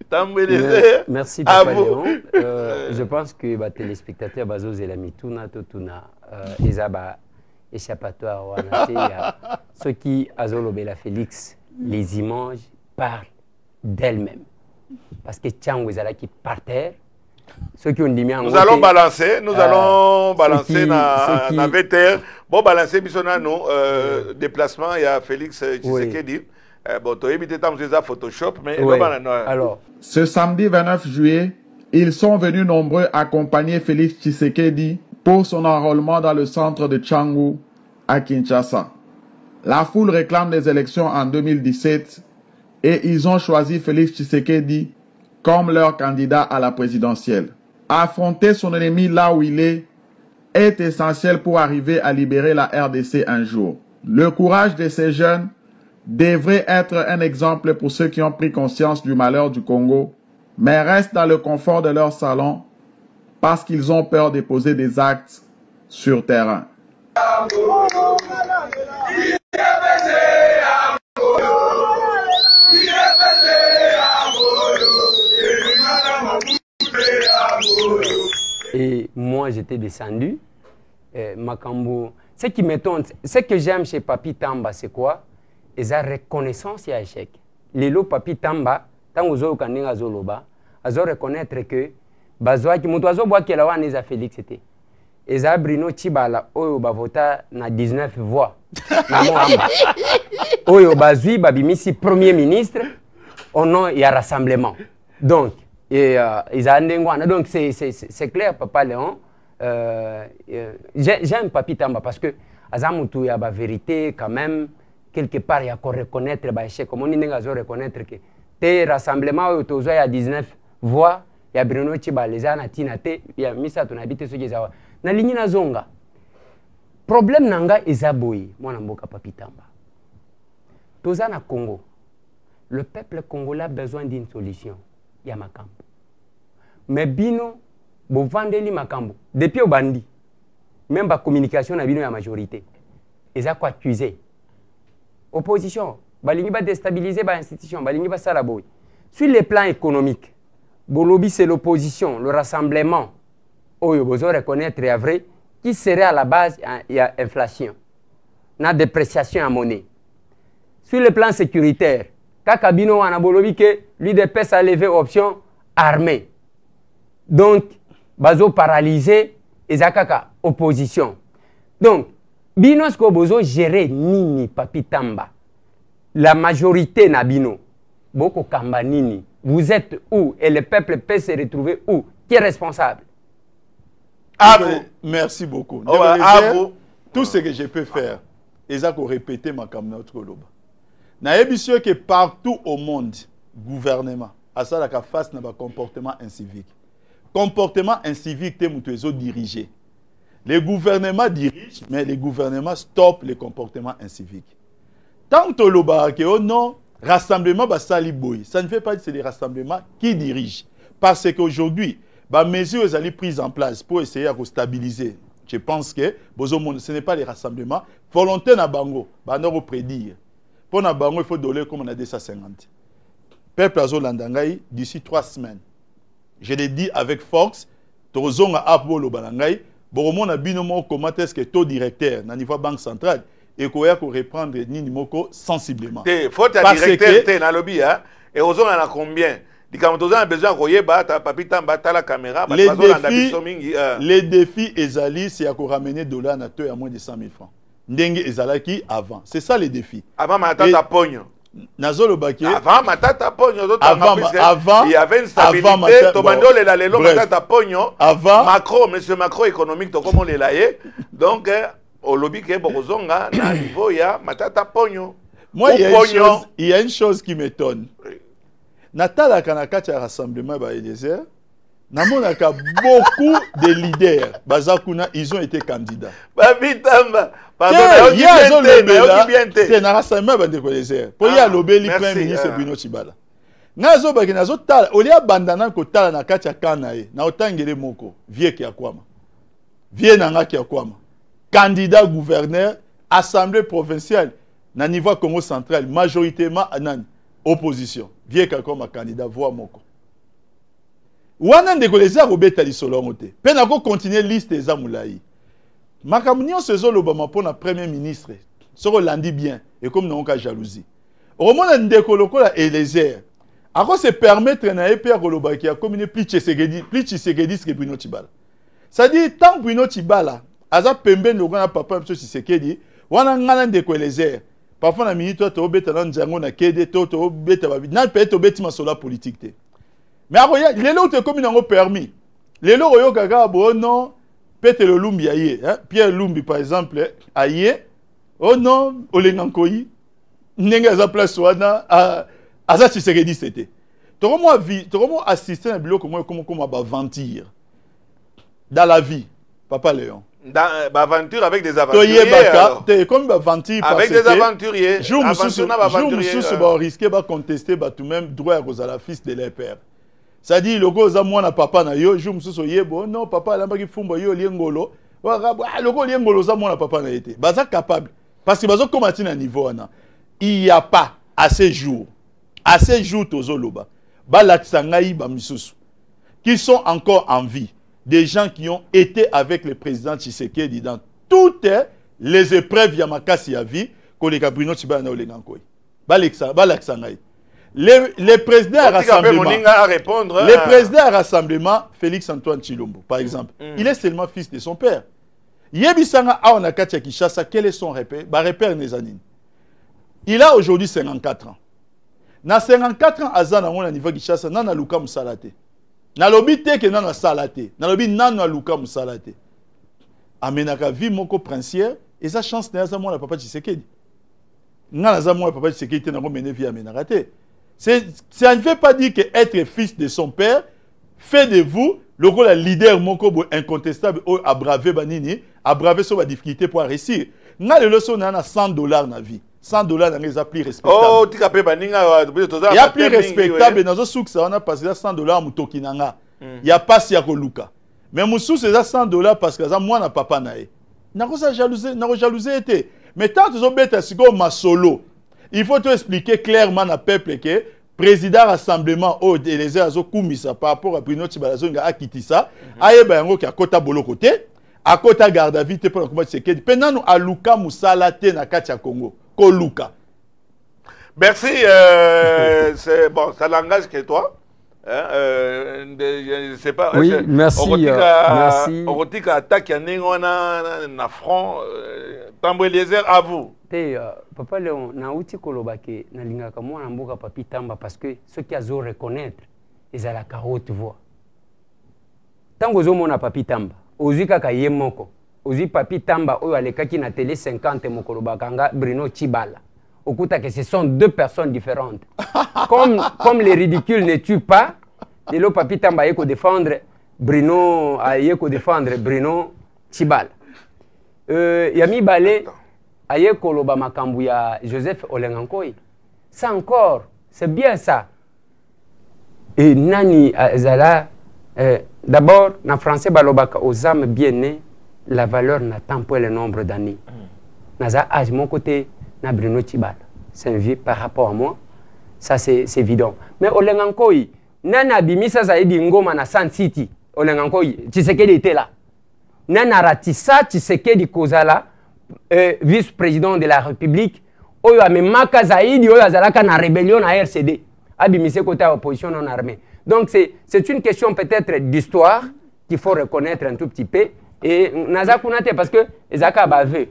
Tambo Eliezer. Merci Papa Léon. Je pense que ba téléspectateurs bazo zelami tuna to tuna ezaba échappatoire wana ya ceux qui azolobela Félix les images parlent d'elles-mêmes parce que Tchango ezalaki par terre. Ceux qui ont dit nous allons balancer na VTR bon balancer bisona no déplacement il y a Félix Tshisekedi bon tu éviter tant ça Photoshop mais alors ce samedi 29 juillet ils sont venus nombreux accompagner Félix Tshisekedi pour son enrôlement dans le centre de Tchangu à Kinshasa. La foule réclame des élections en 2017 et ils ont choisi Félix Tshisekedi comme leur candidat à la présidentielle. Affronter son ennemi là où il est essentiel pour arriver à libérer la RDC un jour. Le courage de ces jeunes devrait être un exemple pour ceux qui ont pris conscience du malheur du Congo, mais restent dans le confort de leur salon parce qu'ils ont peur de poser des actes sur terrain. Et moi, j'étais descendu. Makambo. Ce qui m'étonne, ce que j'aime chez Papi Tamba, c'est quoi? Et sa reconnaissance et échec. Les lots Papi Tamba, tant que vous avez zoloba, vous reconnaître que Bazoaki, Moutouazo boit que la wane a Félix c'était. Et ça Bruno Chibala, oyo bavota na 19 voix. Na Moamba. Oyo Bazui, Babimisi, Premier ministre, au nom il y a rassemblement. Donc, donc c'est clair, Papa Léon. J'aime Papi Tamba parce que Azamutu, il y a la vérité quand même. Quelque part, il y a qu'on reconnaître l'échec. Comme on dit, il reconnaître que tes rassemblements, il y a 19 voix. Il y a Bruno Chiba, les Anatina, il y a Missa, tu habites ce qui est là. Na ligne na zonga. Problème nanga ezaboyi, moi namboka Papi Tamba. Toza na Congo. Le peuple congolais a besoin d'une solution. Il y a Makambo. Mais bino, bo vandeli Makambo. Depuis au bandi, même la communication na bino ya majorité. Eza quoi accuser. Opposition, balingi ba déstabiliser ba institution, balingi ba salaboy. Sur le plan économique, Bolobi c'est l'opposition, le rassemblement. Oyo bozo reconnaître est vrai qui serait à la base il y a inflation. Na dépréciation à monnaie. Sur le plan sécuritaire, Kakabino wana Bolobi que l'UDPS a levé option armée. Donc bazo paralysé et zakaka opposition. Donc Bino sko bozo gérer nini Papi Tamba. La majorité na bino. Boko kamba nini. Vous êtes où et le peuple peut se retrouver où? Qui est responsable? À vous. Merci beaucoup. À vous. Tout ce que je peux faire, c'est répéter ma caméra. Je que partout au monde, gouvernement, à ça la face n'a pas comportement incivique. Comportement incivique, c'est dirigé. Les gouvernements dirigent, mais les gouvernements stoppent les comportements inciviques. Tant que le non, rassemblement basali boy, ça ne fait pas dire que c'est les rassemblements qui dirigent. Parce qu'aujourd'hui, les mesures sont prises en place pour essayer de stabiliser. Je pense que ce n'est pas les rassemblements. Volonté na bango, bango prédire. Pour na bango, il faut donner comme on a 250. Peuple azolandangai d'ici 3 semaines. Je l'ai dit avec force, tozonga apolo balangai. Boromona binomo comment est-ce que taux directeur na niveau banque centrale et qu'on reprendre nini moko sensiblement. Faut ta directeur na lobby hein et aux on a combien? Di quand on a besoin koyeba ta Papi Tamba ta la caméra les défis ezali c'est à ramener dollar na taux à moins de 100 000 francs. Ndenge ezalaki avant. C'est ça les défis. Avant matata pogno. Nazolo Baké. Avant matata pogno. Avant. Il y avait une stabilité. Tomando le la lelo matata pogno. Avant. Macron, monsieur Macron économique, to comme on les laye. Donc, au lobby qui est Borozonga, na niveau ya matata pogno. Moi, il y a une chose qui m'étonne. Natala Kanakati a rassemblement à Eliezer. Namonaka beaucoup de leaders. Bazakuna, ils ont été candidats. Papi Tamba. Pardon, il y a un rassemblement à Eliezer. Pour y a l'obéli Premier ministre Bruno Chibala. Nazo baki nazo tala. Olia bandana ko tala na kati ya kanae. Na otangele moko. Vie ki akwama. Vie nanga ki akwama. Candidat gouverneur, assemblée provinciale. Na niveau Congo central, majoritairement anan opposition. Vie ki akwama candidat voix moko. Wana ndeko leza robeta li solongote. Pe na ko continuer liste eza mulai. Makamunyo sezo lobama pona premier ministre. Soko landi bien et comme non ka jalousie. Romona ndeko lokola Eliezer. Ako se permettre na EP kolobaki a communier plus Tshisekedi que Bruno Chibala. Ça dit tant Bruno Chibala aza pembe lokona papa mso Tshisekedi wana ngana ndeko Eliezer. Parfois na minute to obeta na njango na kede to obeta ba na peut être obeti masola politique te. Mais après, les lots te comme ils permis. Les lots ont gaga bon non, Peter Lumbi aïe, Pierre Lumbi par exemple aïe, oh non, Olengankoyi, n'enga za place wana à ça tu sais que dit c'était. Tu comment assister à un bureau comment aventure dans la vie, Papa Léon. Dans aventure avec des aventuriers. Comme aventure avec des aventuriers. Jour où va risquer va contester tout même droit à la fils de leur père. Ça dit le go za mwana papa na yo jour mususu yebo non papa alamba ki fumba yo liengolo le go liengolo za mwana papa na été baza capable parce que bazo combattre na niveau wana il y a pas à ces jours à ces jours tozoloba balaksangai bamisusu qui sont encore en vie, des gens qui ont été avec le président Tshisekedi dans toutes les épreuves yamakasi ya vie koleka Bruno Tshibala na olengankoi balaksangai le président à rassemblement le président à rassemblement Félix Antoine Tshilombo par exemple il est seulement fils de son père yebisanga aona katia Kinshasa quel est son repère ba repère nezanini il a aujourd'hui 54 ans na 54 ans azana ngona niveau Kinshasa nana luka musalate na lobi te ke nana salate na lobi nana luka musalate amenaka vie moko princière et sa chance na za mona papa Tshisekedi ngana za mona papa Tshisekedi te na ko mener vie amenaka te ça ne veut pas dire que être fils de son père fait de vous le leader moko incontestable à braver banini à braver sur la difficulté pour réussir na le leçon na $100 na vie $100 dans les applis respectables. Oh, tu capé baninga il y a plus respectable dans ce souk ça on a passé $100 mutoki nanga. Il y a pas si ya koluka. Mais musu c'est $100 parce que ça moi na papa nae. Na ko ça jalouser été. Mais tant que beta siko masolo. Il faut te expliquer clairement na peuple que président rassemblement au Élysée azo kumisa par rapport à Bruno Tshibala zonga akitisa ayeba yango ki akota bolo côté akota garde à vie te pour comment Tshisekedi penanu aluka musala te na kati ya Congo. Luka. Merci, c'est bon, ça l'engage que toi. Je ne sais pas. Oui, merci. Merci. On retire l'attaque na front. Tambo Eliezer, à vous. Papa Léon, na uti kolobake na lingaka mwana mboka papi tamba parce que ceux qui azo reconnaître ils ont la haute voix. Tango zo mona papi tamba, ozika ka yemoko. Ozi papi tamba oyo alekaki na télé 50 mokolo bakanga Bruno Tshibala. Okuta que ce sont deux personnes différentes. comme les ridicules ne tuent pas, le papi tamba yeko défendre Bruno Tshibala. Yami Balé ayeko loba makambu ya Joseph Olengankoi. Ça encore, c'est bien ça. Et nani azala d'abord na français balobaka aux âmes bien nées la valeur n'attend pas le nombre d'années. Naza âge mon côté na Bruno Tshibala. C'est un vieux par rapport à moi. Ça c'est évident. Mais Olengankoi, nana bimisa zaidi ngoma na Sun City. Olengankoi, Tshisekedi était là. Nana ratissa Tshisekedi kozala vice-président de la République. Oyo amemaka zaidi oyo azalaka na rébellion na RCD. Abimise côté opposition non armée. Donc c'est une question peut-être d'histoire qu'il faut reconnaître un tout petit peu. Et Nazakunate parce que Ezaka bavé.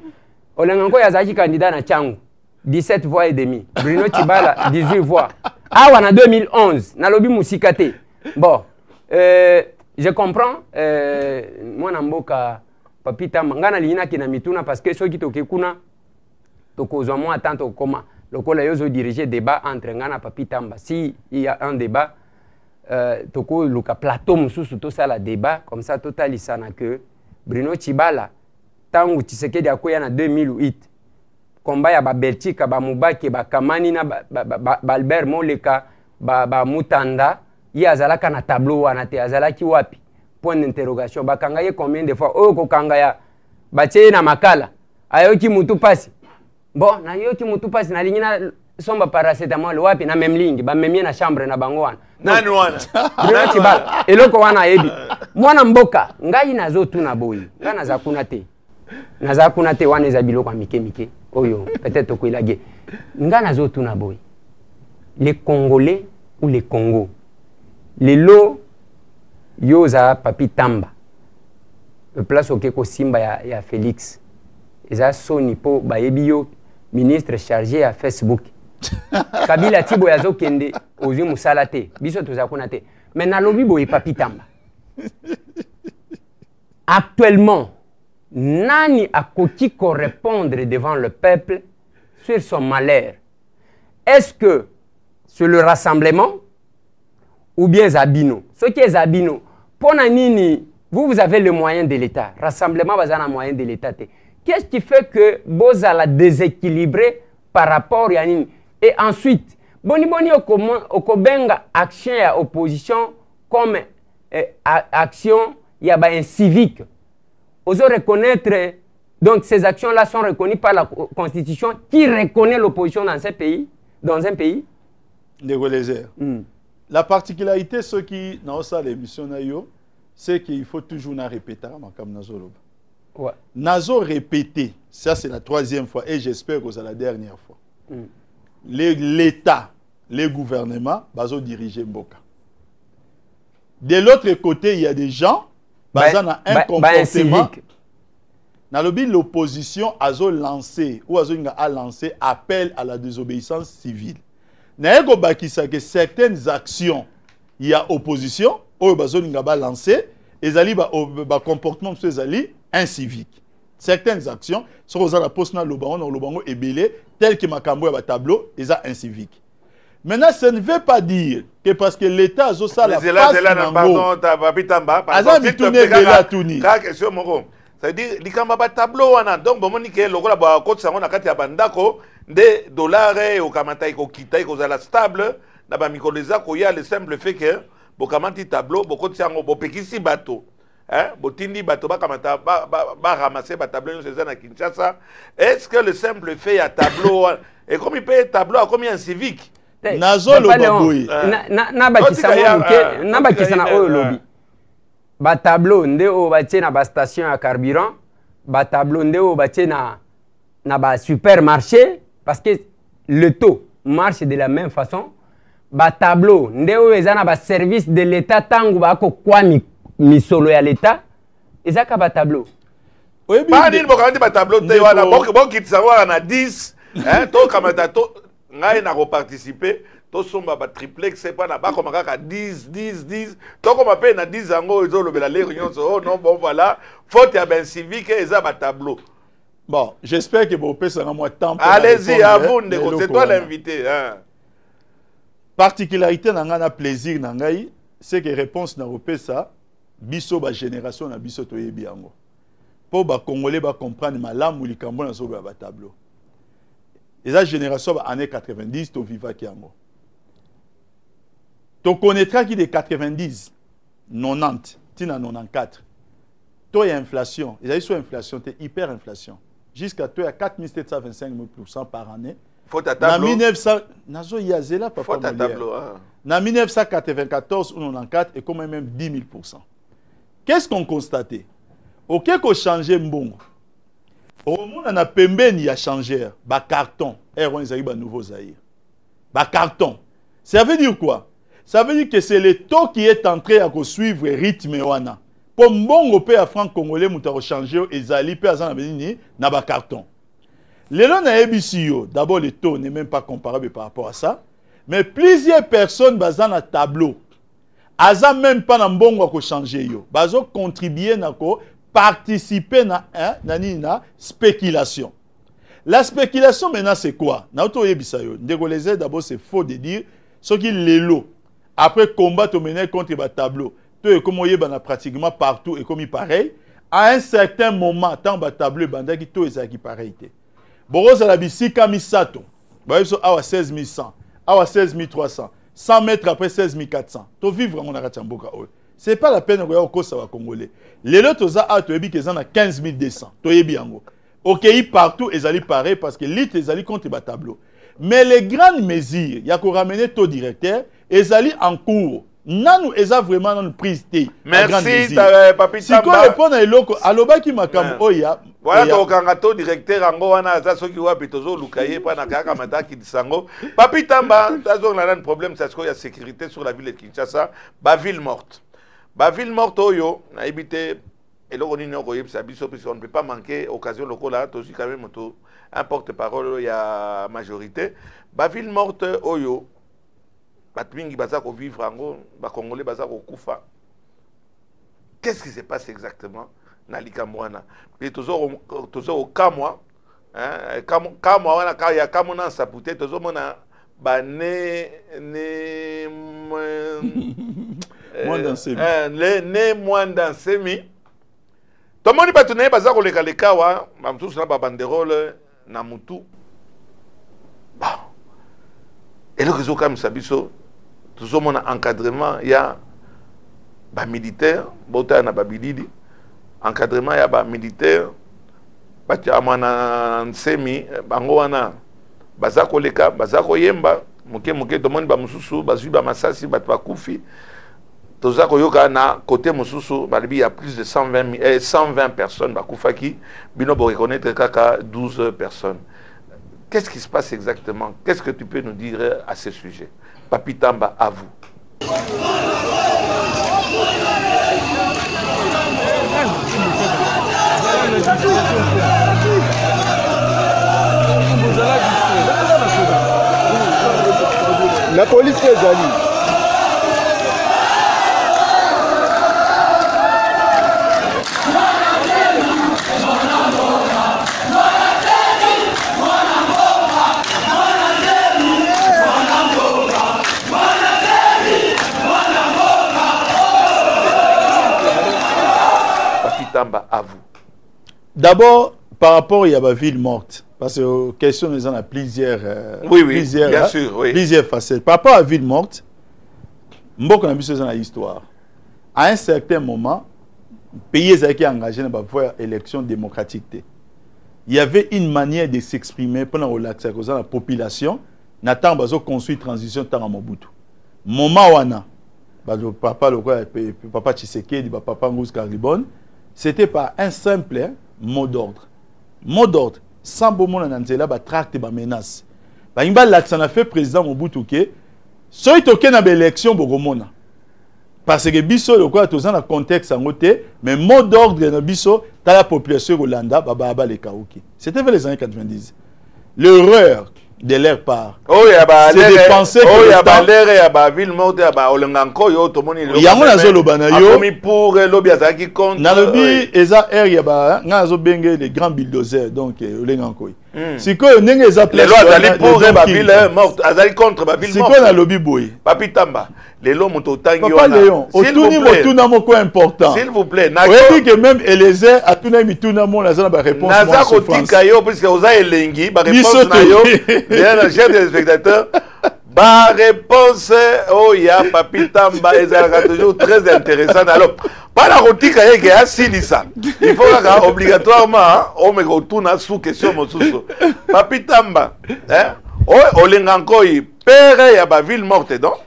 Olengankoi azaki candidat na Tchangu 17 voix et demi. Bruno Tshibala 18 voix. Ah en 2011 na lobi musikate. Bon, je comprends moi na mboka papi tamba ngana lina kina mituna parce que soki toke kuna tokozwa moi tant comment lokola yozo diriger débat entre ngana papi tamba si il y a un débat toko luka plateau mususu to ça la débat comme ça totalisana que Bruno Tshibala tangu Tshisekedi akoya na 2008 combat ya ba Belgique ba Mubaki ba Kamani na ba Albert Moleka ba Mutanda ya azalaka na tableau wana te azalaki wapi point d'interrogation bakanga ye combien de fois oyo kokanga ya batie na makala ayoki mutu pasi bon na yoki mutu pasi na lingina somba paracetamol wapi na même ligne ba memie na chambre na bango wana nani wana Bruno Tshibala eloko wana yebi mwana mboka ngai nazo tuna boyi kana za kuna te wana za biloko mike oyo peut-être ko ilage nga nazo tuna boyi les Congolais ou les Congo les lots yoza papi tamba place okeko simba ya Félix eza soni po bayebi yo ministre chargé à Facebook Kabila Tibo yazo kende ozi musala te biso tozakuna te mais na lobi boye papi tamba actuellement nani akoki correspondre devant le peuple sur son malheur? Est-ce que c'est le rassemblement ou bien Zabino? Ce qui est Zabino, pour Nini, vous avez le moyen de l'État. Rassemblement, vous avez le moyen de l'État. Qu'est-ce qui fait que vous allez déséquilibrer par rapport à Nini? Et ensuite, boni okobenga action à opposition comme action y a un civique. Osons reconnaître, donc ces actions-là sont reconnues par la Constitution qui reconnaît l'opposition dans un pays. La particularité, ce qui dans ça l'émission, c'est qu'il faut toujours répéter. Ouais. Nazo répété, ça c'est la 3e fois et j'espère que c'est la dernière fois. L'État, les gouvernements, bazo diriger Mboka. De l'autre côté, il y a des gens, basant un comportement. Dans le but, l'opposition a lancé ou a lancé appel à la désobéissance civile. Naeko bakisa que certaines actions, il y a opposition, ou bazo a lancé, et zali ba comportement de zali incivique. Certaines actions, sur la poste na lobango et belé, tel que makambo ya tableau, ils a incivique. Maintenant, ça ne veut pas dire que parce que l'État a ça la face pardon, Papitamba, question moko. Ça veut dire likamba ba tableau wana donc bon moni ke lokola ba côté sango na kati ya bandako de dollars au kamata ko kita ko za stable na ba mikoleza ko ya le simple fait que bo kamati tableau bo côté sango bo pekisi bato. Hein, botindi bato ba kamata ba ramasser ba tableau c'est ça na Kinshasa. Est-ce que le simple fait ya tableau et comme il paye tableau comme un civique Nazo lo baboui na bakisa na oyo lobi ba tableau nde o batie na ba station à carburant ba tableau nde o batie na ba supermarché parce que le taux marche de la même façon ba tableau nde o eza na ba service de l'état tangu ba ko kwa misolo ya l'état ezaka ba tableau pas ni bokandi ba tableau te wana bokitisa wana 10 hein to kamata to ngai na participer to somba ba triplex c'est pas na ba comme kaka 10 to comme pe na 10 ango ezo lobela les réunions oh non bon voilà faute ya ben civique eza ba tableau. Bon, j'espère que vous pouvez ça moi temps. Allez-y à vous c'est toi l'invité hein. Particularité na ngana plaisir na ngai c'est que réponse na opesa biso ba génération na biso to yebi yango. Pour ba congolais ba comprendre malamu likambo na so ba tableau. Et la génération des années 90, tu vivas qui yango. Tu connaîtras qui des 90, 90, tina 94. Tu as inflation. Il y a une inflation, tu es hyperinflation. Jusqu'à toi, à 4725% par année. Faut ta tableau. En 1900, nazo yazela papa. Faut ta tableau. En 1994 ou 94, et quand même 10 000%. Qu'est-ce qu'on constatait? Ok, qu'on changeait mbongo. Au monde, on a pembeni a changé. Ba carton. On a nouveau Zaïre. Ba carton. Ça veut dire quoi? Ça veut dire que c'est le taux qui est en train de suivre le rythme. Pour mbongo pe à franc congolais, nous avons changé et zali pe azan abeni na ba carton. Le long na ebisio, d'abord le taux n'est même pas comparable par rapport à ça. Mais plusieurs personnes bazan na tableau. Azan même pas na mbongo ko changer yo. Bazo contribuer na ko participer na spéculation. La spéculation maintenant c'est quoi? D'abord c'est faux de dire ce qui est l'eau. Après combat tu mener contre le tableau. Tu es comme pratiquement partout et comme il pareil. À un certain moment tant le tableau bandaki tout est pareil. Boros la bisika misato. Ba biso awa 16100, awa 16300, 100 mètres après 16400. Tu vivre mon aratamboka oyo. C'est pas la peine de regarder au Kosa Congolais. Les autres, ils ont 15 200. Ok, partout, ils allaient pareil parce que l'île, ils allaient contre le tableau. Mais les grandes mesures, il y a qu'on ramener taux directeur, ils allaient en cours. Nous, ils ont vraiment une prise de merci, Papi Tamba. Si on répond à l'eau, à l'oba qui m'a comme oya. Voilà, donc, un taux directeur, en gros, on a ça, ceux qui voient, plutôt, Lukaye, pas na mata qui disango. Papi Tamba, on a un problème, c'est qu'il y a sécurité sur la ville de Kinshasa, ba ville morte. La ville morte, on a habité, et là, on ne peut pas manquer occasion locale, aussi quand même un porte-parole, il y a majorité. La ville morte, Oyo, Batmingi Bazako vivre en gros, Congolais Bazako Koufa. Qu'est-ce qui se passe exactement dans l'Ikamouana? Et toujours au Kamwa, Kamwa, il y a Kamouana Sapouté, toujours on a moins dans ces moins dans ces mi. Tout le monde pas tourner bazar ko leka leka wa, mamtou na ba banderole na mutu. Bah. Et le réseau comme ça biso, tout le monde encadrement, il y a ba militaire, bota na ba bilidi. Encadrement il y a ba militaire. Ba ti amana semi bango wana bazar ko leka, bazar ko yemba, moke moke to moni ba mususu bazui ba masasi ba bakufi toza koyoka na côté mususu balibi il y a plus de 120 personnes bakufaki bino bo reconnaître kaka 12 personnes. Qu'est-ce qui se passe exactement? Qu'est-ce que tu peux nous dire à ce sujet? Papi Tamba, à vous. La police est allée. À vous. D'abord, par rapport à la ville morte, parce que question nous en a plusieurs, plusieurs, bien sûr, oui. Plusieurs facettes. Par rapport à la ville morte, beaucoup de choses dans l'histoire. À un certain moment, le pays est engagé dans une élection démocratique. Il y avait une manière de s'exprimer pendant la population, n'attend pas construire transition dans Mobutu. Moment où on a, papa Tshisekedi, papa Ngous Karibon, c'était par un simple mot d'ordre. Mot d'ordre. Sans bon mot dans la tract et menace. Il y a fait président Mobutu que si il y a une élection, parce que biso le quoi dans le contexte en côté, mais mot d'ordre dans biso dans la population Rolanda baba les Kaouki. C'était vers les années 90. L'erreur de leur part. Oh, il y a de penser que il y a ville morte, il y a Olenganko, yo to moni. Il y a mon azolo banayo. Comme pour l'obia qui compte. Na lobi eza air ya ba ngazo benge les grands bulldozers donc Olenganko. Si ko ndenge eza les lois azali pour ba ville morte, azali contre ba ville morte. Si ko na lobi boy. Papi Tamba. Les lois moto tangi wana. Papa Léon, otuni motuna moko important. S'il vous plaît, na. Oui que même Eliezer atuna mituna mo na za ba réponse. Naza ko tika yo parce que oza elengi ba réponse na yo. Bien la chef des spectateurs. Ba réponse oh ya Papi Tamba ezalaka toujours très intéressante. Alors pas la rotika yeke asilisa. Il faut obligatoirement on me retourne sous question mosusu. Papi Tamba, hein? Oh olengankoi père ya ba ville morte donc.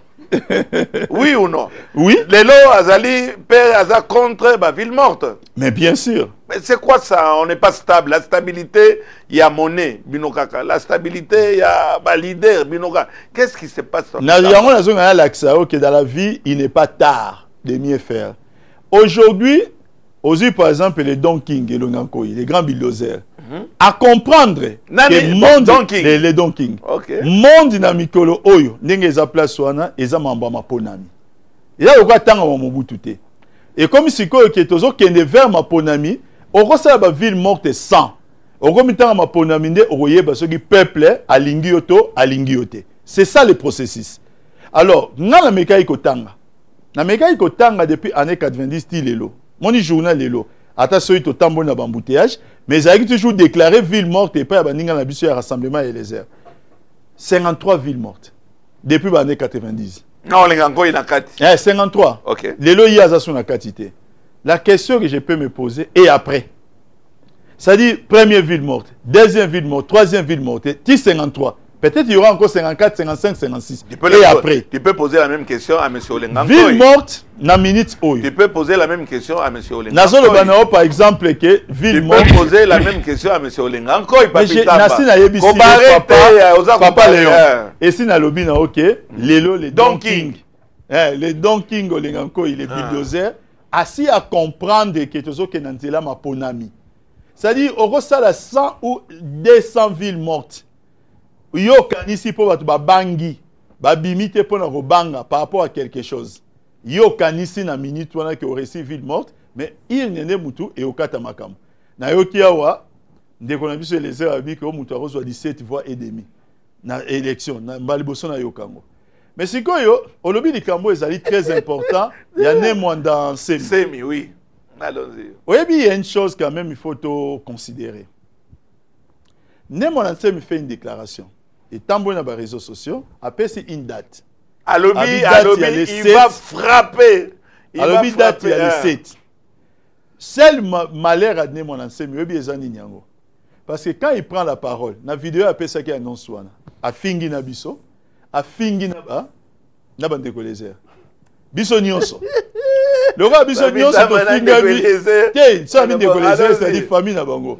Oui ou non? Oui. Les lots azali père aza contre la ville morte. Mais bien sûr. Mais c'est quoi ça? On n'est pas stable. La stabilité, il y a monnaie, binokaka. La stabilité, il y a leader, binokaka. Qu'est-ce qui se passe? Dans la vie, il n'est pas tard de mieux faire. Aujourd'hui, aussi par exemple les Don King et les grands bulldozers, à comprendre que monde les Don King, monde dynamique oyo, n'engage à place soana, et ça m'amba ma ponami. Et là, on va attendre mon bout tout. Et comme si quoi que toujours qu'il ne vers ma ponami, on reçoit la ville morte sans. On remet tant ma ponami, on voyait parce que peuple à l'ingioto à l'ingioté. C'est ça le processus. Alors, dans la mécanique tanga, la mécanique tanga depuis années 90 lelo. Mon journal lelo. Attention, il y a un embouteillage, mais ils ont toujours déclaré ville morte et pas à rassemblement et les airs. 53 villes mortes depuis les années 90. Non, les gens il y a 53. Ok. Les lois, il y a la quantité. La question que je peux me poser, et après, c'est-à-dire, première ville morte, deuxième ville morte, troisième ville morte, 53. Peut-être qu'il y aura encore 54, 55, 56. Et après. Tu peux poser la même question à M. Olenganko. Ville morte, na minute oyo. Tu peux poser la même question à M. Olenganko. Nazolo banao par exemple que ville morte. Tu peux poser la même question à M. Olenganko. Nasi na yebisi papa Léon. Et si na lobi na ok, lelo les Don King. Les Don King Olenganko, il est bulldozer. Assis à comprendre que tozo ke nantela ma ponami. C'est-à-dire au la 100 ou 200 villes mortes. Yo kanisi po batu babangi babimite po na robanga par rapport à quelque chose. Yo kanisi na minute wana ke oresi ville morte mais il nene mutu et okata makam. Na yo kiawa ndeko na biso les abi que mutu arozwa 17 voix et demi na élection na mbaliboso na yo kango. Mais sikoyo olobi likambo ezali très important, il y a né moins dans semi oui. Allons-y. Oui, il y a une chose quand même il faut considérer. Némon Ansem fait une déclaration. Et tant bon dans les réseaux sociaux, après c'est une date. À l'obi, il va frapper. Il va frapper. Date, il y a le 7. Seul malheur à Némon Ansem, il y a Nyango. Parce que quand il prend la parole, la vidéo après ça qui annonce à Fingi Nabiso, afingi na ba ndeko les airs biso nyonso le roi biso nyonso to finga bi te ça mi ndeko les airs c'est-à-dire famille na bango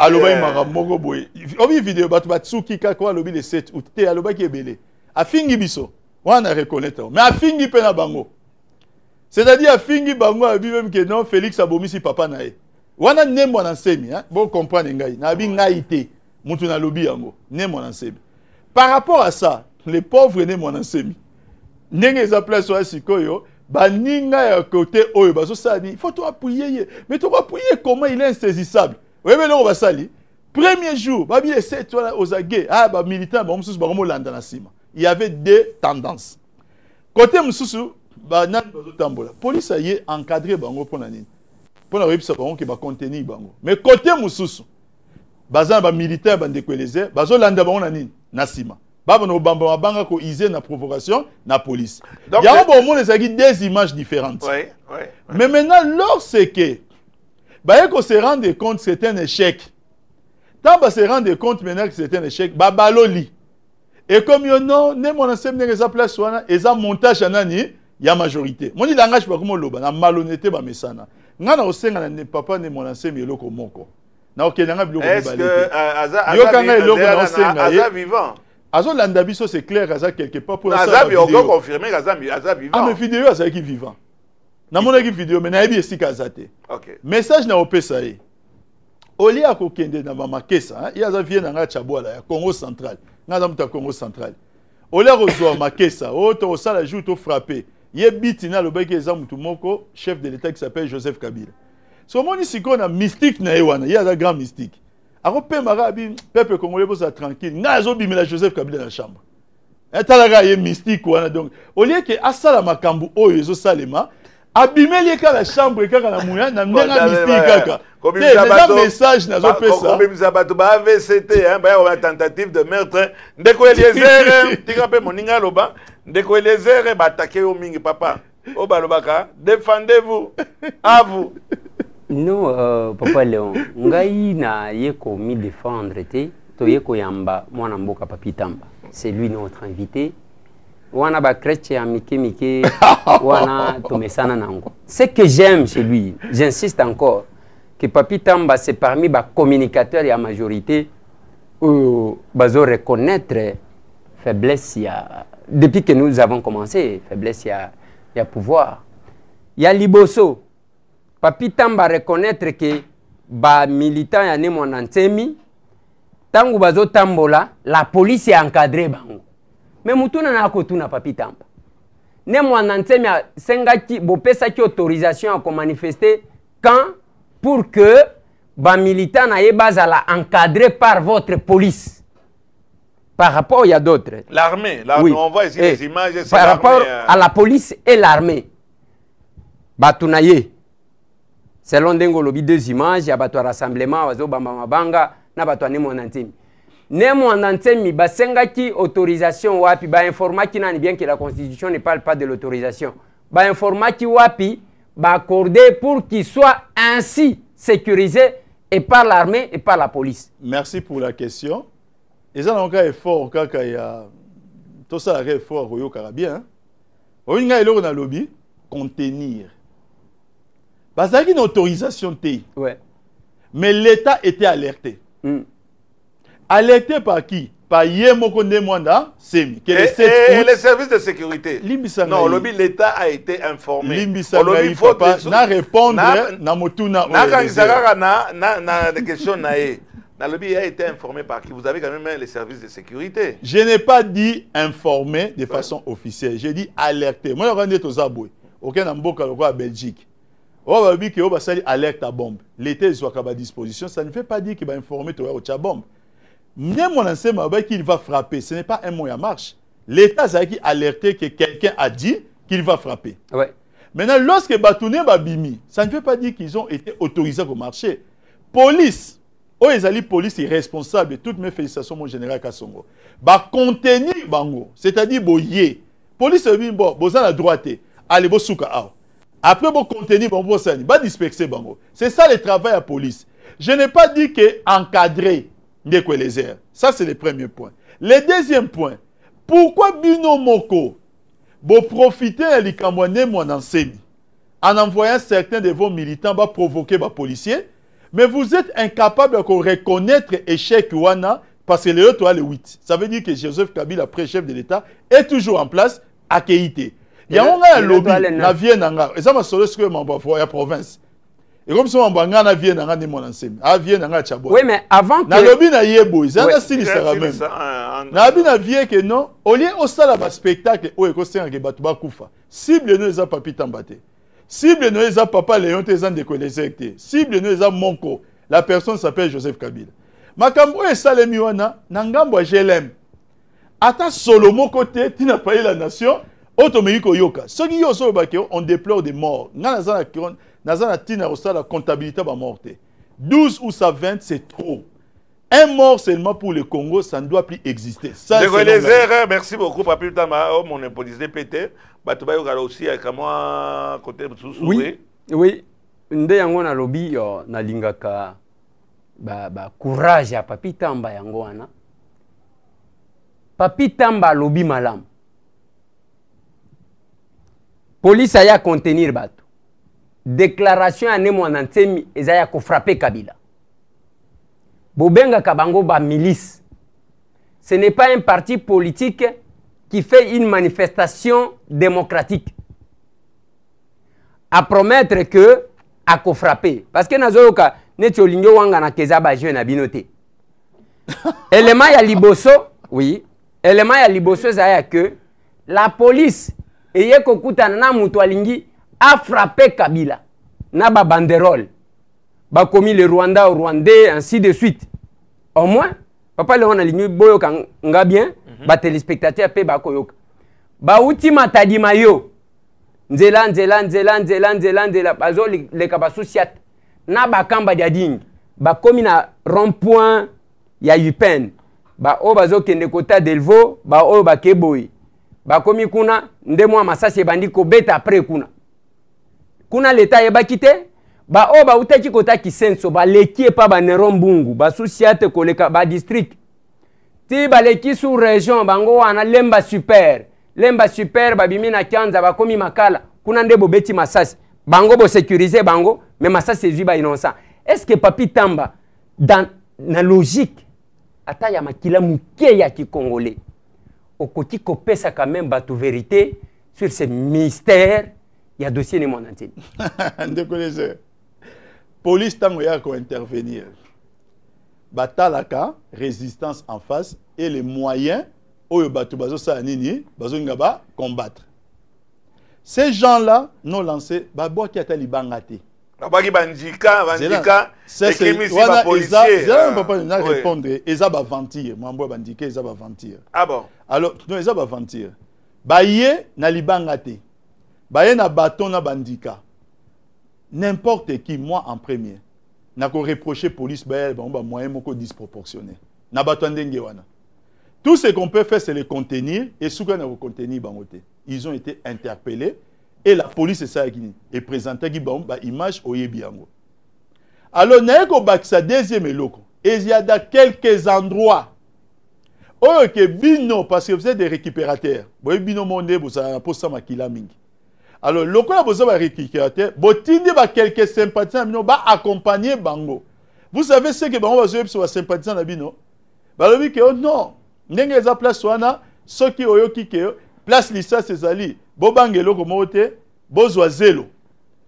aloba imaka moko boye obi vidéo batu batsuki kako alobi le 7 août te aloba ki ebele afingi biso wana reconnaître mais afingi pe na bango c'est-à-dire afingi bango abi même que non Félix abomisi papa na ye wana nembo na nsemi hein bon comprendre ngai na bi ngai te mutu na lobi yango nembo na nsemi par rapport à ça les pauvres nembo na nsemi ndenge za place wa sikoyo baninga ya côté oyo bazo sali il faut to appuyer mais to appuyer comment il est insaisissable oui mais là basali premier jour babi essaie toi aux aguets ba militant ba mususu ba molanda na sima il y avait deux tendances côté mususu ba nan bazo tambola police aye encadrer bango pona nini pona webisa bango ke ba contenir bango mais côté mususu bazana ba militaire ba ndekweleze bazo landa bango na nini na sima baba no bamba mabanga ko iser na provocation na police. Il y a bon monde les deux images différentes. Oui. Mais maintenant lorsque ba ko se rendre compte que c'est un échec. Tant ba se rendre compte maintenant que c'est un échec, ba baloli. Et comme yo non, ne mon ensemble ne za place wana, eza montage anani ya majorité. Mon dit langage ba comme loba na malhonnêteté ba mesana. Ngana osenga na papa ne mon ensemble eloko moko. Na okenanga biloko balé. Est-ce que Aza vivant? Azo Landabiso c'est clair Aza quelque part pour ça. Aza bien confirmé Aza vivant. Ah mais vidéo Aza qui vivant. Na mona qui vidéo mais na yebi esika Azate. OK. Message na opesa ye. Oli akokende na Makesa, il Aza vient na Chabwala ya Congo central. Ngana muta Congo central. Oli akozwa Makesa, to sala jour to frapper. Ye biti na lobeki eza mutu moko chef de l'état qui s'appelle Joseph Kabila. So moni siko na mystique na yewana, il y a un grand mystique. Alors, peuple congolais pour ça tranquille. Nazo bimela Joseph Kabila dans la chambre. Et talaga yé mystique ou donc au lieu que asala makambu oyo salema abimeli ka la chambre kaka na muya na mnenga mystique kaka. Comme un message nazo pesa. Comme Zabato ba VCT hein ba une tentative de meurtre ndeko Eliezer tika pe moninga loba ndeko Eliezer ba attaquer au mingi papa. O balobaka défendez-vous à vous. Non, Papa Léon, ngai na yeko mi défendre te, to yeko yamba mwana mboka Papi Tamba. C'est lui notre invité. Wana ba kreche ya mike wana tomesana nango. Ce que j'aime chez lui, j'insiste encore, que Papi Tamba c'est parmi ba communicateurs et à majorité bazo reconnaître faiblesse ya depuis que nous avons commencé, faiblesse ya pouvoir. Ya liboso Papi Tamba reconnaître que ba militant ya ne mon antemi tangu bazo tambola la police est encadré bango mais mutuna na kotuna Papi Tamba ne mon antemi sengaki bopesa ki autorisation à manifester quand pour que ba militant na yebazala encadré par votre police par rapport il y a d'autres l'armée oui. On voit ici les images par rapport à la police et l'armée batunaye selon Dengo lobi deux images, il y a un rassemblement, il y a mabanga, na bato ne mon antemi. Ne mon antemi, basenga ki autorisation wapi, ba informa ki nani bien que la constitution ne parle pas de l'autorisation. Ba informa ki wapi, ba accorder pour qu'il soit ainsi sécurisé et par l'armée et par la police. Merci pour la question. Et ça donc effort kaka ya tout ça effort royo karabien. Oinga eloko na lobby contenir. Parce qu'il y a une autorisation. Ouais. Mais l'État était alerté. Alerté par qui? Par Yemoko Ndemwanda, Semi. Et les services de sécurité. Non, l'État a été informé. Il faut pas répondre à Motuna. Na question nae. Nalobi a été informé par qui? Vous avez quand même les services de sécurité. Je n'ai pas dit informé de façon officielle. J'ai dit alerté. Moi, je suis aux Aboué. Aucun Mboka, à Belgique. On va dire que va salir alerte à bombe. L'État soit à disposition, ça ne veut pas dire qu'il va informer toi au bombe. Même mon enseignement qu'il va frapper, ce n'est pas un mot à marche. L'État a alerté que quelqu'un a dit qu'il va frapper. Ouais. Maintenant, lorsque Batouné Babimi, ça ne veut pas dire qu'ils ont été autorisés au marché. Police, police est responsable de toutes mes félicitations, mon général Kassongo. Ba contenir bango, c'est-à-dire boyer. Police bon, boza la droite, allez bo souka ao. Après, bon contenu, bon, va disperser bango. C'est ça le travail à la police. Je n'ai pas dit que encadrer les airs. Ça, c'est le premier point. Le deuxième point, pourquoi bino moko vous profitez de l'ikambouane mon enseigne en envoyant certains de vos militants va provoquer les policiers, mais vous êtes incapable de reconnaître l'échec Wana parce que le 8. Ça veut dire que Joseph Kabila, après chef de l'État, est toujours en place à Keïté. Il y a un lobby, la vie nanga, et ça m'a solo ce que m'envoie la province. Et comme ça m'envoie la vie nanga de mon enseigne, la vie nanga chabo. Oui, mais avant que na lobby na yebo, ça na style ça même. Na bi na vie que non, au lieu au sala ba spectacle o eko senga ke batu ba kufa. Cible no eza papi tambate. Cible no eza papa Léon Tezan de Kolezekte. Cible no eza Monko. La personne s'appelle Joseph Kabila. Makambo e salemi wana na ngambo ya GLM. Ata Solomo côté, tu n'as pas eu la nation. Otomiko yoka. Ce qui yo so bakio on déplore des morts. Nazana tina osa la comptabilité ba morte. 12 ou ça 20 c'est trop. Un mort seulement pour le Congo, ça ne doit plus exister. Ça c'est les erreurs. Merci beaucoup papi Tama, mon imposé pété. Batuba yoka aussi avec moi côté sous. Oui. Oui. Nde yango na lobby na lingaka ba courage ya papi Tamba yango wana. Papi Tamba lobby malam. Police aya contenir bato. Déclaration ya nemo nantemi ezaya ko frapper Kabila. Bobenga kabango ba milice. Ce n'est pas un parti politique qui fait une manifestation démocratique. À promettre que à ko frapper parce que nazoyoka neti olingo wanga na keza ba jeune na binote. Élément ya liboso, oui. Élément ya liboso ezaya que la police eye kokutana na mutu alingi a frappé Kabila na ba banderole ba commis le Rwanda au Rwandais ainsi de suite. Au moins papa Léon alingi boyo nga bien ba téléspectateurs pe ba koyoka ba uti matadi mayo nzela bazo le kabasusiat na ba kamba dia ding ba commis na rond-point ya UPN ba o bazo kende kota Delvaux ba o ba keboy bakomi kuna ndemo masasi bandi ko beta après kuna leta yeba kite ba o ba utaki kota kisenso ba leki pa ba nerombungu ba sociate koleka ba district ti ba leki sous région bango wana lemba super ba bimina kyanza bakomi makala kuna ndebo beti masasi bango bo sécuriser bango mais masasi ezui ba innocent. Est-ce que papi Tamba dans la logique ata ya makila muke ya ki congolais okoti kopesa quand même bato vérité sur ce mystère, il y a dossier ni mon entier. Ndeko police tango ya ko intervenir. Batalaka résistance en face et les moyens oyo bato bazo sa nini bazo ngaba combattre. Ces gens-là n'ont lancé babo ki ata libangate. Babaki bandika écrimisi ba policier. Ça papa na répondre eza ba ventir, mambo bandika eza ba ventir. Ah bon. Alors, non, ils va ventir. Baye na libangate. Baye na bâton na bandika. N'importe qui, moi en premier, n'a qu'à reprocher police baye ba moyen moko disproportionné. Na bâton ndenge wana. Tout ce qu'on peut faire, c'est les contenir et ce qu'on a contenir bangote. Ils ont été interpellés et la police est présentée qui ba image oyebiango. Alors, n'a qu'au bac sa deuxième eloko. Et il y a dans quelques endroits. Oh, que bino, parce que vous êtes des récupérateurs. Vous êtes bino monde, vous avez un poste à kila mingi. Alors, le cas vous avez récupérateur, vous avez quelques sympathisants, vous accompagner bango. Vous savez ce que bango va jouer sur les sympathisants na bino? Bah, le que non. N'engagez pas place wana, ceux qui ont eu place lisa cesali, bobangelo komote, bozwa zelo.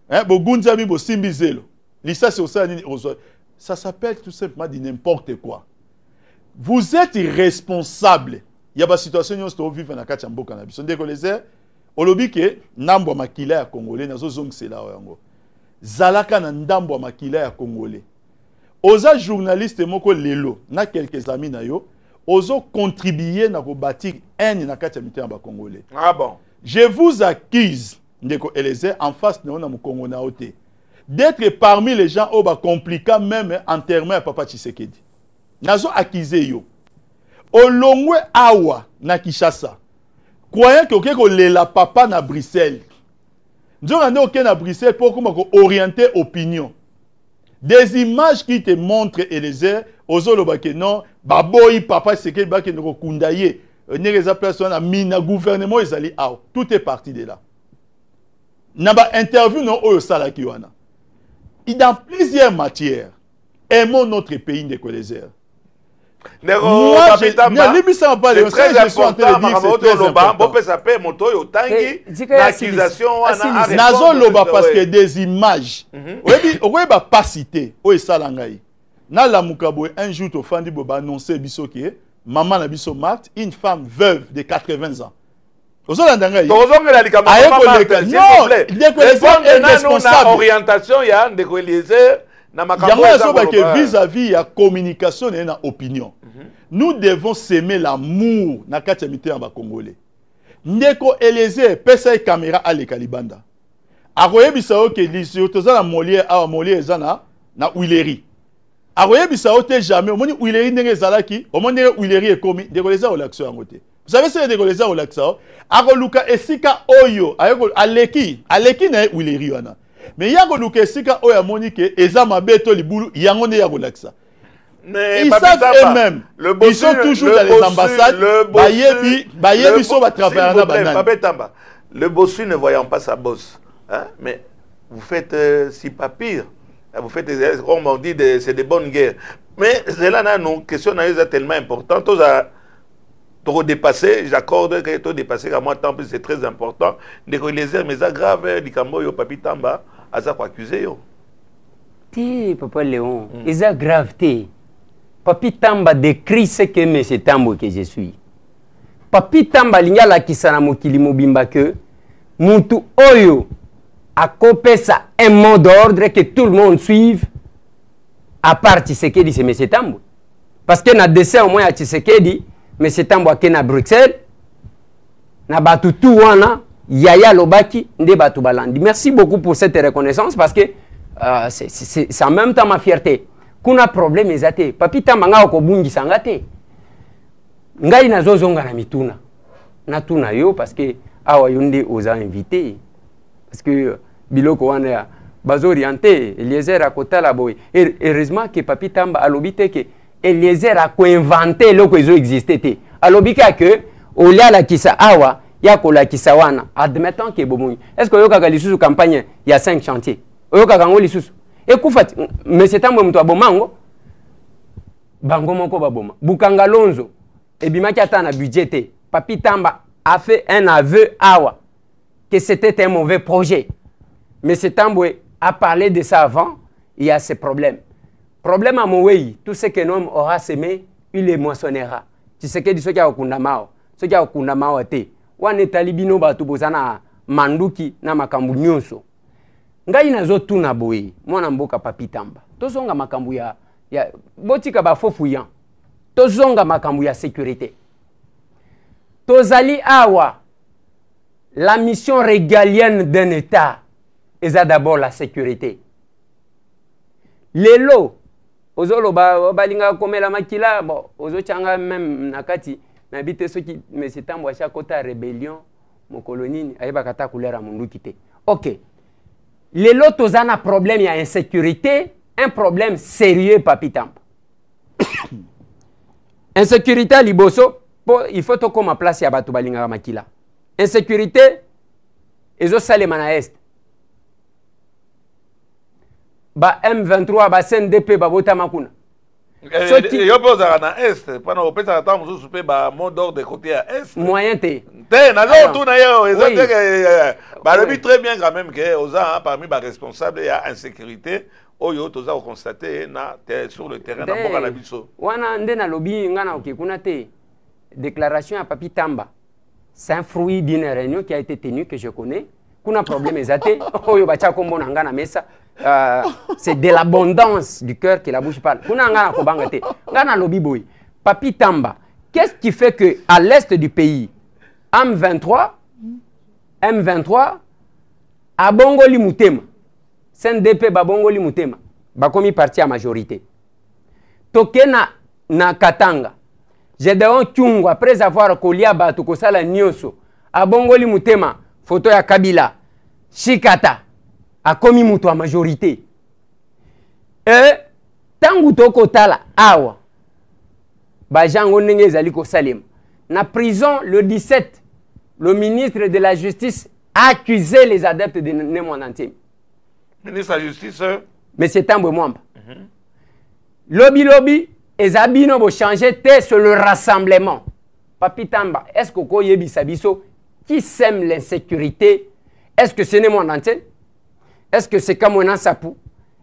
Hein, bogunzami bo simbi zelo. Lisa c'est ça, ça s'appelle tout simplement du n'importe quoi. Vous êtes irresponsable. Il y a des situations où vous vivez dans le Kachambo cannabis. On dit que les airs, au lobby que Nambo Makila à Congolais, n'a zong c'est là. Zalaka na Ndambo Makila à Congolais. Oza journaliste moko lelo, na quelques amis na yo, ozo contribuer na ko bâtir un na Kachamité en Congolais. Ah bon. Je vous accuse, ndeko Eliezer, en face de na Congo na oté, d'être parmi les gens au bas compliqués même enterrement à Papa Tshisekedi. Nazo accusé yo. Olongwe awa na Kinshasa. Croyant que okeko lela papa na Bruxelles. Nous avons ok na Bruxelles pour orienter opinion. Des images qui te montrent Eliezer, ozolo ba que non, baboyi papa Tshisekedi ba que no kundaye. ndenge place wana mina gouvernement ezali awa tout est parti de là na ba interview non oyo salaki wana dans plusieurs matières aimons notre pays de Colézère. Moi, c'est très important. Nazo loba parce que des images. Oui, pas cité. Oui, ça langai. Na la mukabo un jour au fandi boba annoncer biso qui est maman na biso Marthe, une femme veuve de 80 ans. Vous avez entendu? Non, orientation il y a de Colézère. Vis-à-vis la communication et la opinion. Nous devons s'aimer l'amour na kati mité en Congolais. Ndeko Eliezer pesa caméra à l'Ekalibanda. Aroye bisao ke lisio toza na Molière a Molière ezana na Huilerie. Aroye bisao te jamais omoni Huilerie ndenge zalaki, omoni Huilerie ekomi ndeko leza olaxo yangote. Vous savez c'est ndeko leza olaxo akoluka esika oyo ayeko aleki na Huilerie wana. Mais yako luke sika oya monike eza mabeto libulu yango ne yako laksa. Ils savent eux-mêmes. Ils sont toujours dans les ambassades. Le bossu ne voyant pas sa bosse. Hein? Mais vous faites si pas pire. Vous faites, comme on dit, c'est des bonnes guerres. Mais c'est là, nos questions sont tellement importantes. Trop dépassé, j'accorde que trop dépassé, à moi, tant plus c'est très important. Les Colézère, mais ça grave, les Cambo, Papi Tamba, à ça quoi accuser. Ti, Papa Léon, ils ont gravité. Papi Tamba décrit ce que M. Tambo que je suis. Papi Tamba lingala kisana mokili mobimba que Moutou Oyo a copé ça un mot d'ordre que tout le monde suive à part Tshisekedi c'est M. Tambo. Parce que na dessin au moins à Tshisekedi M. Tambo a na Bruxelles na batu tout wana Yaya Lobaki nde batu balandi. Merci beaucoup pour cette reconnaissance parce que c'est en même temps ma fierté. Kuna problème ezate papi Tamba nga ko bungisa ngate ngai nazozonga na mituna na tuna yo parce que awa yonde oza invité parce que biloko wana bazo orienté Eliezer a kotala boy heureusement que papi Tamba alobite que Eliezer a ko inventé loko ezo existé te alobika que olia la kisa awa ya ko la kisa wana admettons que bomoyi est-ce que yoka galisusu campagne il y a 5 chantiers yoka kango lisusu ekufati monsieur Tambo mtu abomango bango moko baboma Bukanga Lonzo ebimaki ata na budget papi Tamba a fait un aveu awa que c'était un mauvais projet. Monsieur Tambo a parlé de ça avant, il y a ces problèmes. Problème à Mouéi, tout ce qu'un homme aura semé, il les moissonnera. Tu sais que dit ce qui a okundamao, ce qui a okundamao te. Wane talibino batu bozana manduki na makambu nyonso. Ngai nazo tuna boye, mwana mboka papi Tamba. Tozonga makambu ya botika ba fofuyan. Tozonga makambu ya sécurité. Tozali awa, la mission régalienne d'un État, c'est d'abord la sécurité. Lelo, ozolo balinga komela makila, bon, ozo changa même nakati, nabite ceux qui me s'étendent à chaque côté rébellion, mon colonie, ayeba kata couleur à mundu kité. Ok. Lelo tozana problème, il y a insécurité, un problème sérieux, papi Tamba. Insécurité liboso, il faut que ma place ya batu balinga makila. Insécurité, ezo salema na est. Ba M23 ba CNDP ba bota makuna. Yo poza na est, pana opesa ta musu supe ba mot d'ordre de côté à est. Moyen te. Te na zo tout na yo, exact que ba rebi très bien quand même que oza parmi ba responsables il y a insécurité. Oyo toza constater na sur le terrain na boka na biso. Wana ndena lobi ngana okikuna te. Déclaration à papi Tamba. C'est un fruit d'une réunion qui a été tenue, que je connais. Qu'on a problème exacté. C'est de l'abondance du cœur que la bouche parle. Qu'on a ngana kobangate. Ngana lobi boy. Papi Tamba. Qu'est-ce qui fait que à l'est du pays, M23, à Bongoli Moutema, CNDP ba Bongoli Moutema, ba komi parti à majorité. Toke na Katanga. Gédéon Tchungu, après avoir collé à Batou Kosala Nyoso, à Bongoli Moutema, photo ya Kabila, Chikata, a commis Moutou à majorité. Et, Tangu Toko Tala, Awa, Bajango Nenge Zaliko Salem, la prison, le 17, le ministre de la Justice a accusé les adeptes de Némonantim. Ministre de la Justice. Monsieur Tambo Mwamba. Lobby, et Zabino vont changer, c'est le rassemblement. Papi Tamba, est-ce que vous avez Sabiso qui sème l'insécurité? Est-ce que c'est Némonantim? Est-ce que c'est Kamounan Sapou?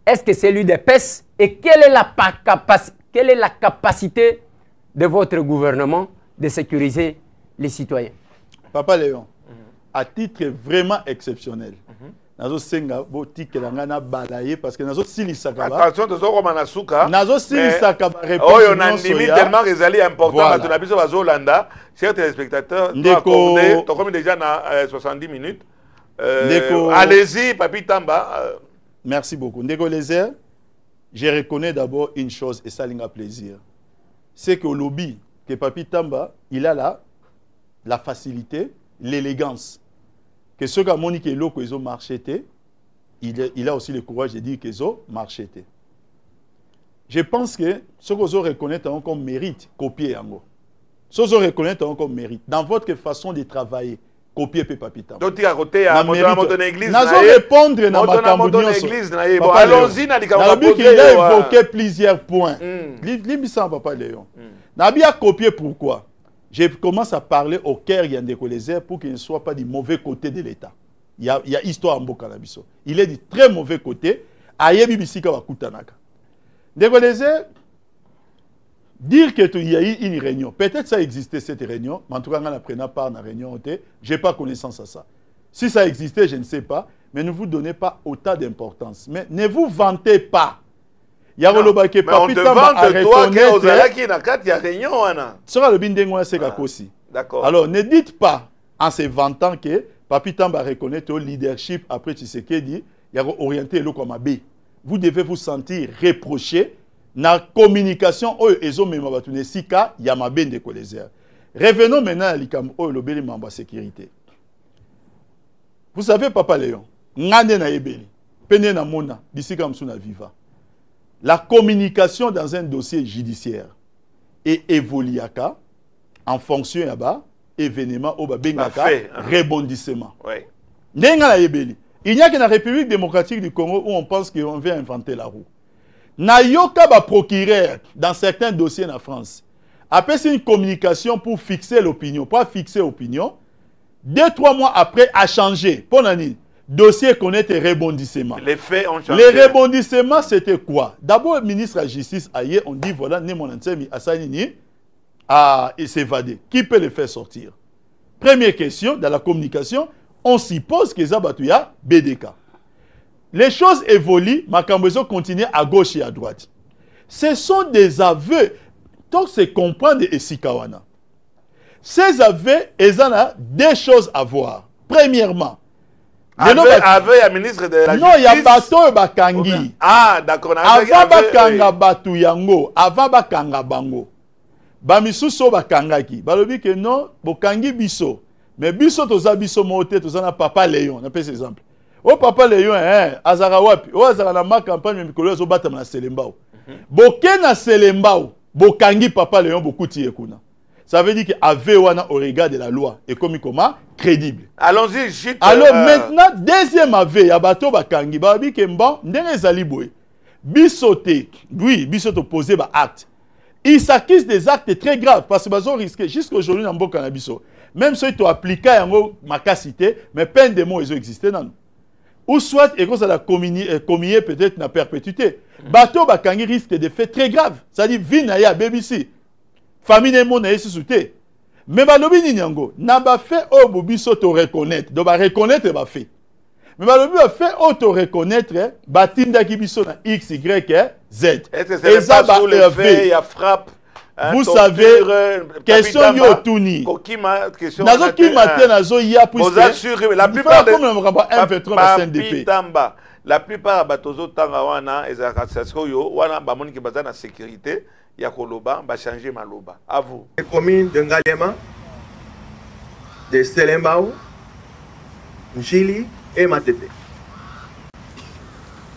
Est-ce que c'est lui de PES? Et quelle est la capacité de votre gouvernement de sécuriser les citoyens? Papa Léon, à titre vraiment exceptionnel, nazo senga boutique na balaye parce que nazo sili sakaba. Attention, tozo comme Manasuka. Nazo sili sakaba réponse. Oh, on a limite tellement que c'est important. Voilà. Tu as besoin de Zolanda. Chers téléspectateurs, tu as comme déjà dans 70 minutes. Allez-y, Papi Tamba. Merci beaucoup. Ndeko Lézer, je reconnais d'abord une chose et ça l'inga plaisir. C'est qu'au lobby, que Papi Tamba, il a la facilité, l'élégance. Que ceux qui ont dit que ils ont marché, il a aussi le courage de dire qu'ils ont marché. Je pense que ce que vous reconnaissez comme mérite, copier yango. Ce que vous reconnaissez comme mérite. Dans votre façon de travailler, copier Papi Tamba. Donc, tu as côté à mon église. Nous allons répondre dans ma campagne. Allons-y, il a évoqué plusieurs points. L'Ibissan, Papa Léon. Nabi a copié pourquoi? Je commence à parler au cœur Yandeko Lézer pour qu'il ne soit pas du mauvais côté de l'État. Il y a histoire en Bokanabiso. Il est du très mauvais côté. Aye Bibisika Wakutanaka. Ndeko Lézer, dire qu'il y a eu une réunion, peut-être ça existait cette réunion, mais en tout cas, on n'a pas part dans la réunion, je n'ai pas connaissance à ça. Si ça existait, je ne sais pas, mais ne vous donnez pas autant d'importance. Mais ne vous vantez pas. Il y a le baquet Papi Tamba à reconnaître. D'accord. Alors, ne dites pas en se vantant que Papi Tamba reconnaît le leadership après Tshisekedi, il y a orienté le comme B. Vous devez vous sentir reproché dans la communication. Revenons maintenant à l'ICAM, la sécurité. Vous savez, Papa Léon, la communication dans un dossier judiciaire est évoluaka en fonction de l'événement au rebondissement. Oui. Il n'y a que dans la République démocratique du Congo où on pense qu'on vient inventer la roue. Nayoka ba procureur dans certains dossiers en France. Après c'est une communication pour fixer l'opinion, pas fixer l'opinion. 2-3 mois après a changé. Pour l'année. Dossier connaît des rebondissements. Les faits ont changé. Les rebondissements, c'était quoi? D'abord, le ministre de la Justice, ailleurs, on dit voilà, Némonantsemi Assanini a s'évadé. Qui peut le faire sortir? Première question, dans la communication, on suppose que Zabatouya BDK. Les choses évoluent, Makambezo continue à gauche et à droite. Ce sont des aveux. Donc, c'est comprendre et Sikawana. Ces aveux, ils ont deux choses à voir. Premièrement, Avec un ministre de la Justice. Non, il y a bateau et bakangi. Ah, d'accord. Avant bakanga batu yango, avant bakanga bango. Bamisuso bakangaki. Balobi que non, bokangi biso. Mais biso toza biso moté, toza na Papa Léon. On appelle cet exemple. Oh Papa Léon, azara wapi. Oh azara na ma campagne mikolo zo bata na Selembao. Boké na Selembao, bokangi Papa Léon bokuti ekuna. Ça veut dire qu'avait au regard de la loi et comme comment crédible. Allons-y, chute. Alors maintenant, deuxième aveu, il y a bateau bakangi, babi kemba, ndenge zaliboé. Bisoté, oui, bisoto posé ba acte. Il s'accuse des actes très graves parce que bazo risqué jusqu'à aujourd'hui dans mboka na biso. Même si tu appliques yango makasité, mais peine de mots ils ont existé dans nous. Ou soit et ça la communier peut-être na perpétuité. Bateau bakangi risque de faits très graves. Ça dit vinaya BBC. Famille ne mona yesu souté. Mais balobi ni nyango, na ba fait o bobiso to reconnaître, do ba reconnaître ba fait. Mais balobi ba fait o to reconnaître, ba tinda ki biso na X Y Z. Et ça ba le fait, il y a frappe. Vous savez, question yo tuni. Question nazo ki matin nazo ya puisque la plupart des la plupart batozo tanga wana ezaka saskoyo wana ba moni ki bazana sécurité. Yakoloba va changer maloba. À vous. Les communes de Ngalema, de Selembao, Njili et Matete.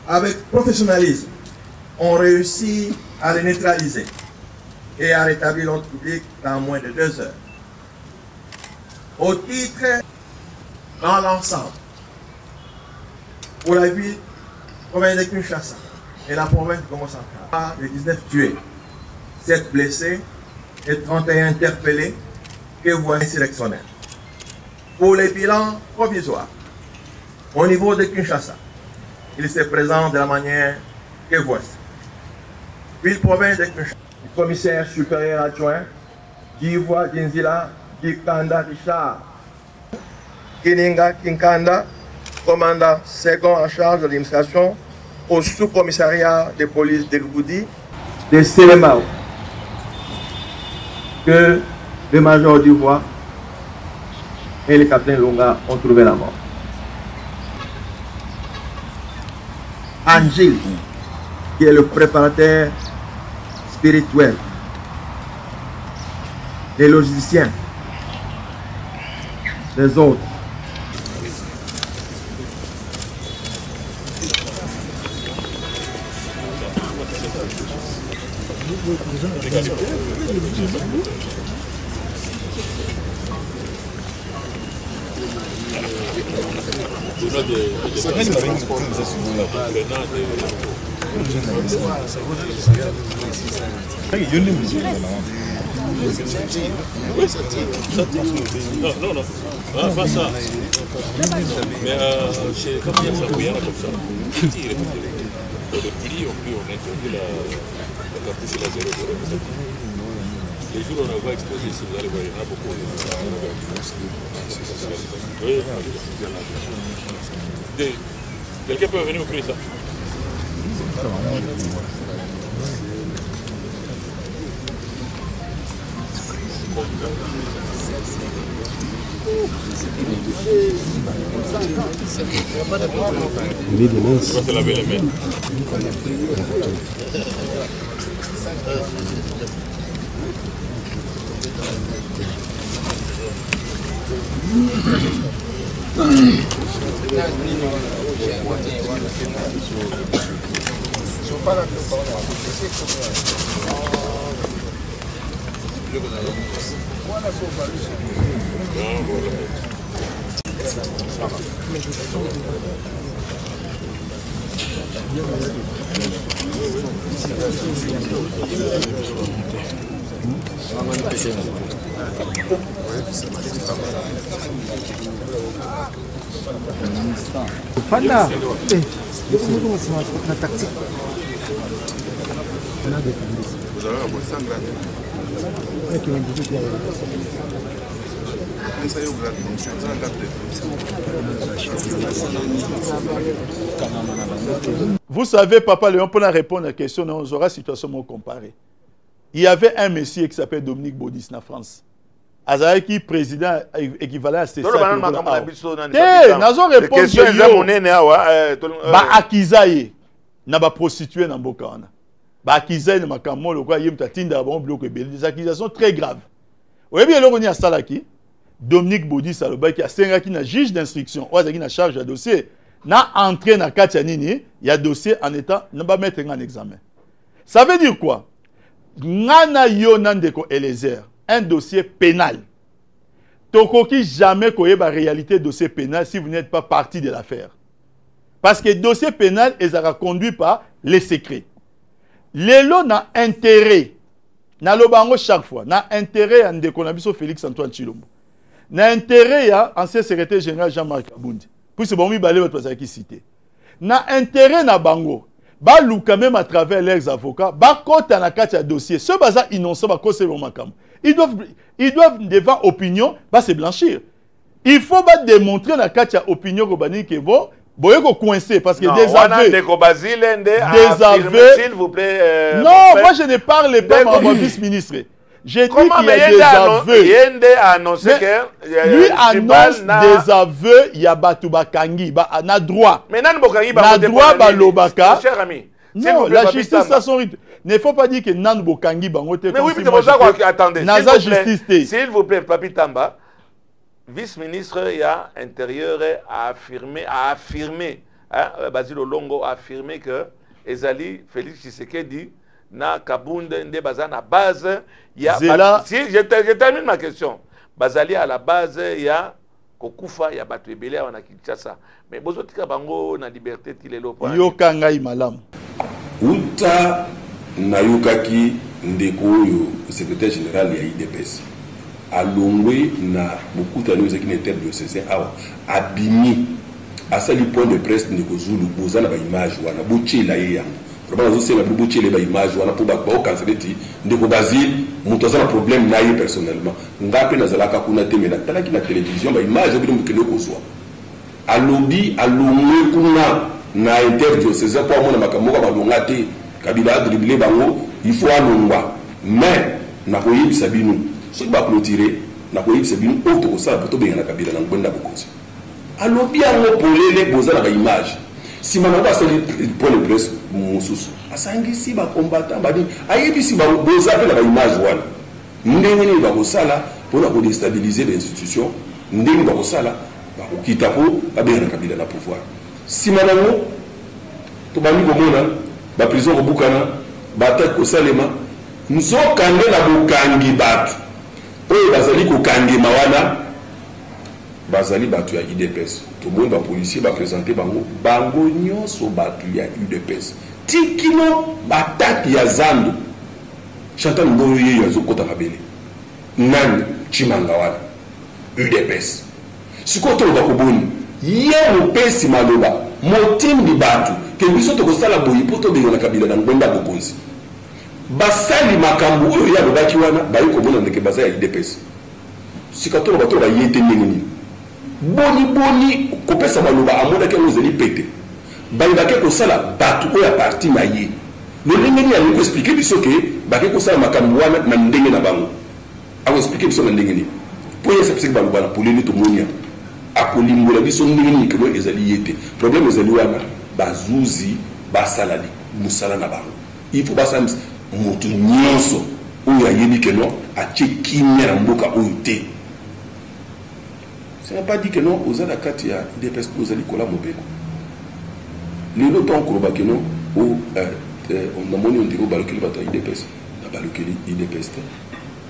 Avec professionnalisme, on réussit à les neutraliser et à rétablir l'ordre public dans moins de 2 heures. au titre dans l'ensemble pour la ville province de Kinshasa et la province de Congo central. Les 19 tués, 7 blessés et 31 interpellés que voici sélectionnés. Pour les bilans provisoires, au niveau de Kinshasa, il se présente de la manière que voici. Ville province de Kinshasa, le commissaire supérieur adjoint, Divois Dinzila, Kikanda Richard, Kininga Kinkanda, commandant second en charge de l'administration au sous-commissariat de police de Goudi, de Sélémao, que le major Divois et le capitaine Lunga ont trouvé la mort. Angile, qui est le préparateur spirituel, les logiciens, les autres. Non, pas ça. Mais comment il y a ça, comme ça. Le prix, on a introduit la capuche la 0,0. Les jours où on va exposer, si vous allez voir, il y en a beaucoup. Oui. Quelqu'un peut venir offrir ça? Il est de mince. On va se laver les mains. Panda. Vous savez, Papa Léon, pour répondre à la question, on aura situation comparée. Il y avait un monsieur qui s'appelle Dominique Baudis en France. Azaki président équivalent à César. Nazo répondre ba akizaye na ba prostituée na mboka wana. Ba akizaye na makambo le quoi yem tatinda ba bloqué des accusations très graves. Oyebi eloko ni asalaki Dominique Baudis alobaki asengaki na juge d'instruction ou azaki na charge de dossier na entré na kati ya nini ya dossier en état na ba mettre en examen. Ça veut dire quoi? Ngana yo nandeko Eliezer un dossier pénal. Tokoki jamais koyeba réalité dossier pénal si vous n'êtes pas partie de l'affaire. Parce que dossier pénal est conduit par les secrets. Lelo na intérêt. Na lobango chaque fois. Na intérêt en déconabiso Félix Antoine Tshilombo. Na intérêt ya ancien secrétaire général Jean-Marc Kabundi. Puis c'est bon mi balé votre qui cité. Na intérêt na bango. Ba luka même à travers leurs avocats, ba kota na kati ya dossier. Ce bazar innocent ba kose bon makam. Ils doivent devant opinion, ba se blanchir. Il faut pas démontrer na kati ya opinion ko bani ke bo boye ko coincé parce que des aveux, s'il vous plaît. Non, moi je ne parle pas de mon vice-ministre. J'ai dit qu'il y a des aveux. Lui annonce des aveux, il y a Batouba Kangi, na droit. Mais nan Bokangi, na droit balobaka. Cher ami. Non, la justice a son rythme. Il ne faut pas dire que Nan Bokangi bangote. Mais oui, c'est pour ça attendez. S'il vous plaît, Papi Tamba, vice-ministre il y a intérieur a affirmé, hein, Basile Olongo a affirmé que Ezali Félix Tshisekedi na Kabunde nde bazana base. Il y a si je termine ma question. bazali à la base ya kokufa ya bato ebele wana Kinshasa mais bozotika bango na liberté tilelo po yoka ngai malamu uta nayokaki ndeko oyo secrétaire général ya IDPS alongwe na bokutani ezaki na interdiocésain awa abimi asali point de presse ndeko Zulu bozana ba image wana bochela ye yango vraiment zo sema bochela ba image wana po ba canceleti ndeko Basile muto azana problème na ye personnellement ngape nazalaka kuna temena talaki na télévision ba image obi ndeko kozwa alobi alongwe kuna na interdiocésain po amona makambo ka balonga te Kabila dribblé bango il faut alongwa mais na koyebisa bino soki baclôturer na koyebisa bino oyo tokosala po tobenga na Kabila na ngwenda bokonzi alobi yango polele boza na baimage nsima nango asali point de presse mosusu asangisi bacombattant bani ayebisi boza mpe na baimage wana ndenge nini bakosala mpona kodestabilize l'institution ndenge bakosala bakokita mpo babenga na Kabila na pouvoir nsima nango tobandi komona baprison kobukana bataki kosalema nzokande na bokangi bato oyo bazali kokangema wana bazali bato ya UDPS tomoni bapolisier baprésente bango nyonso bato ya UDPS tikino bataki ya zando Chantal Ngoyo yeyo azokota mabele nani chimanga wana UDPS sikoyo toloba koboni ye mopesi maloba motindi bato ke biso tokosala boyi mpo tobenga na Kabila na ngwenda bokonzi basali makambo oyo ya lobaki wana bayi komona ndeke baza ya UDPS sikatolo bato baye te ndenge nini boni kopesa maloba amonaki yango ezali pete bayibake kosala bato oyo ya parti na ye lolenge nini alingi koexplike biso ke bake kosala makambo wana na ndenge na bango akoexplike biso na ndenge nini po ye sepeseki baloba na polele tomonia akolimbola biso ndenge nini kelo ezali ye te problème ezali wana bazuzi basala musala na bango il faut basala moto nyonso oyo ayebi keno atie kimia na mboka oyo te ça n'a pas dit que non aux ala kati ya UDPS ozali kola mobeko lelo to nkoloba keno o on a moni ondiro balokeli bato ya UDPS na balokeli UDPS te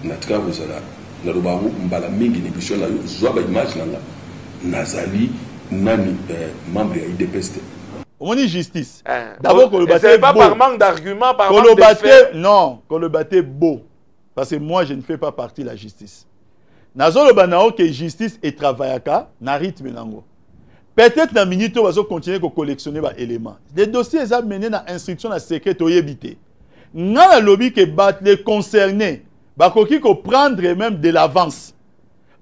na tika kozala na lobango mbala mingi ni biso na yo zwa ba image nanga nazali nani membre ya UDPS te on dit justice d'abord c'est pas par manque d'arguments par manque de faits non Kolobaté beau parce que moi je ne fais pas partie de la justice nazolo banao que justice et travaillaka na rythme nango peut-être na minute on va continuer à collectionner ba éléments des dossiers ça mené na instruction na secret oyebité na lobby que bat les concernés ba koki ko prendre même de l'avance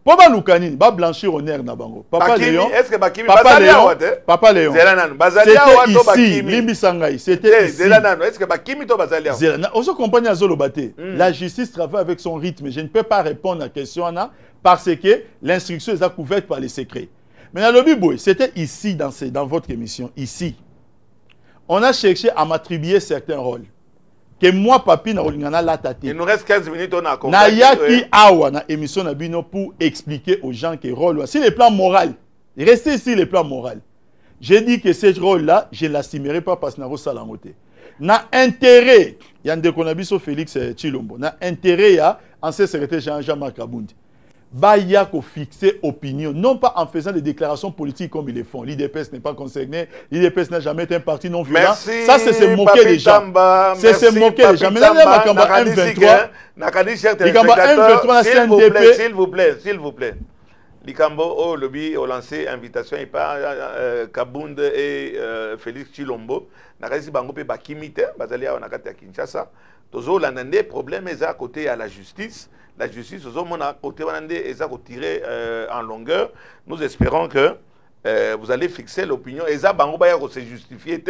pour ba lukanini ba blanchir honneur na bango papa Léon est-ce que Bakimi papa Léon c'était ici Limbi Sangai c'était ici est-ce que Bakimi to bazalia on se comprend à Zolobaté la justice travaille avec son rythme je ne peux pas répondre à la question là parce que l'instruction est couverte par les secrets mais dans le Bible c'était ici dans votre émission ici on a cherché à m'attribuer certains rôles que moi papi na olingana la tati. Il nous reste 15 minutes on a compris. Na yaki awa na émission na bino pour expliquer aux gens que rôle sur le plan moral. Restez sur le plan moral. J'ai dit que ce rôle là, je l'assumerai pas parce que na rosalangote. Na intérêt, yande konabiso Félix Tshilombo. Na intérêt ya ancien secrétaire Jean-Marc Kabundi. Baya ko fixer opinion, non pas en faisant des déclarations politiques comme ils le font. L'IDPS n'est pas concerné, l'IDPS n'a jamais été un parti non violent. Ça, c'est se moquer des gens. C'est se moquer des gens. Maintenant, M23, s'il vous plaît. Likambo, oh, lobby, au lancé invitation, et pas Kabund et Félix Tshilombo. Nakasi Bango pe Bakimite, Bazalia, on a à Kinshasa. Tozo, l'anandé, problème est à côté à la justice. La justice, à côté est à retirer en longueur. Nous espérons que vous allez fixer l'opinion. Et ça, Bango Baya se justifier.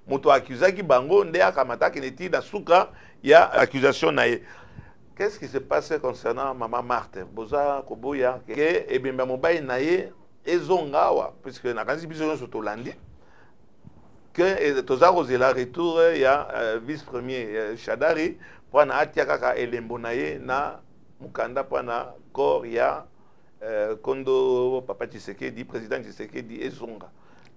Moto accusé qui Bango, Ndea Kamata, qui n'est dans Souka, il y a accusation naïe. Qu'est-ce qui se passe concernant Maman Marthe Boza Koboya, et bien Mobile naïe, et Zongawa, puisque na kanzi biso sur Tolandi, que Toza Rosela retour, il y a vice-premier Chadari, pour na Atiakaka et Lembonaye na Mukanda pana corps ya Kondo Papa Tshisekedi président Tshisekedi ezonga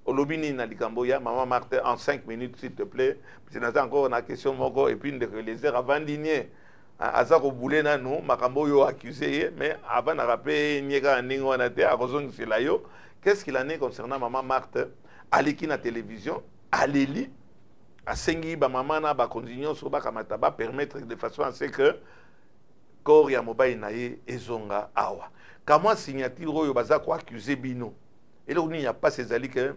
olobini na likambo ya Maman Marthe en 5 minutes s'il te plaît c'est encore une question moko et puis de les avant dîner aza ko boule na nous makambo yo accusé mais avant na rappeler nyeka ningo na te a raison c'est là yo qu'est-ce qu'il en est concernant maman Marthe aliki na télévision aleli asengi ba maman na ba continuer sur ba kamata ba permettre de façon à ce que corps ya mobile na ye ezonga awa comment signature oyo baza ko accuser bino et là il n'y a pas ces alliés que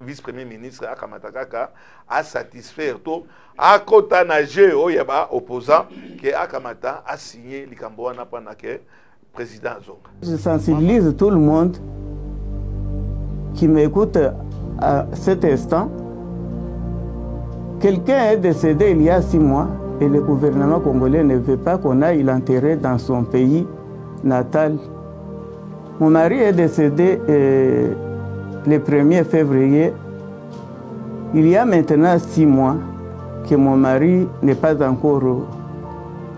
vice-premier ministre akamata kaka a satisfaire to a kota na jeu oyeba opposant que akamata a signé likambo wana pendant que président zonga. Je sensibilise tout le monde qui m'écoute à cet instant. Quelqu'un est décédé il y a 6 mois et le gouvernement congolais ne veut pas qu'on aille l'enterrer dans son pays natal. Mon mari est décédé le 1er février. Il y a maintenant 6 mois que mon mari n'est pas encore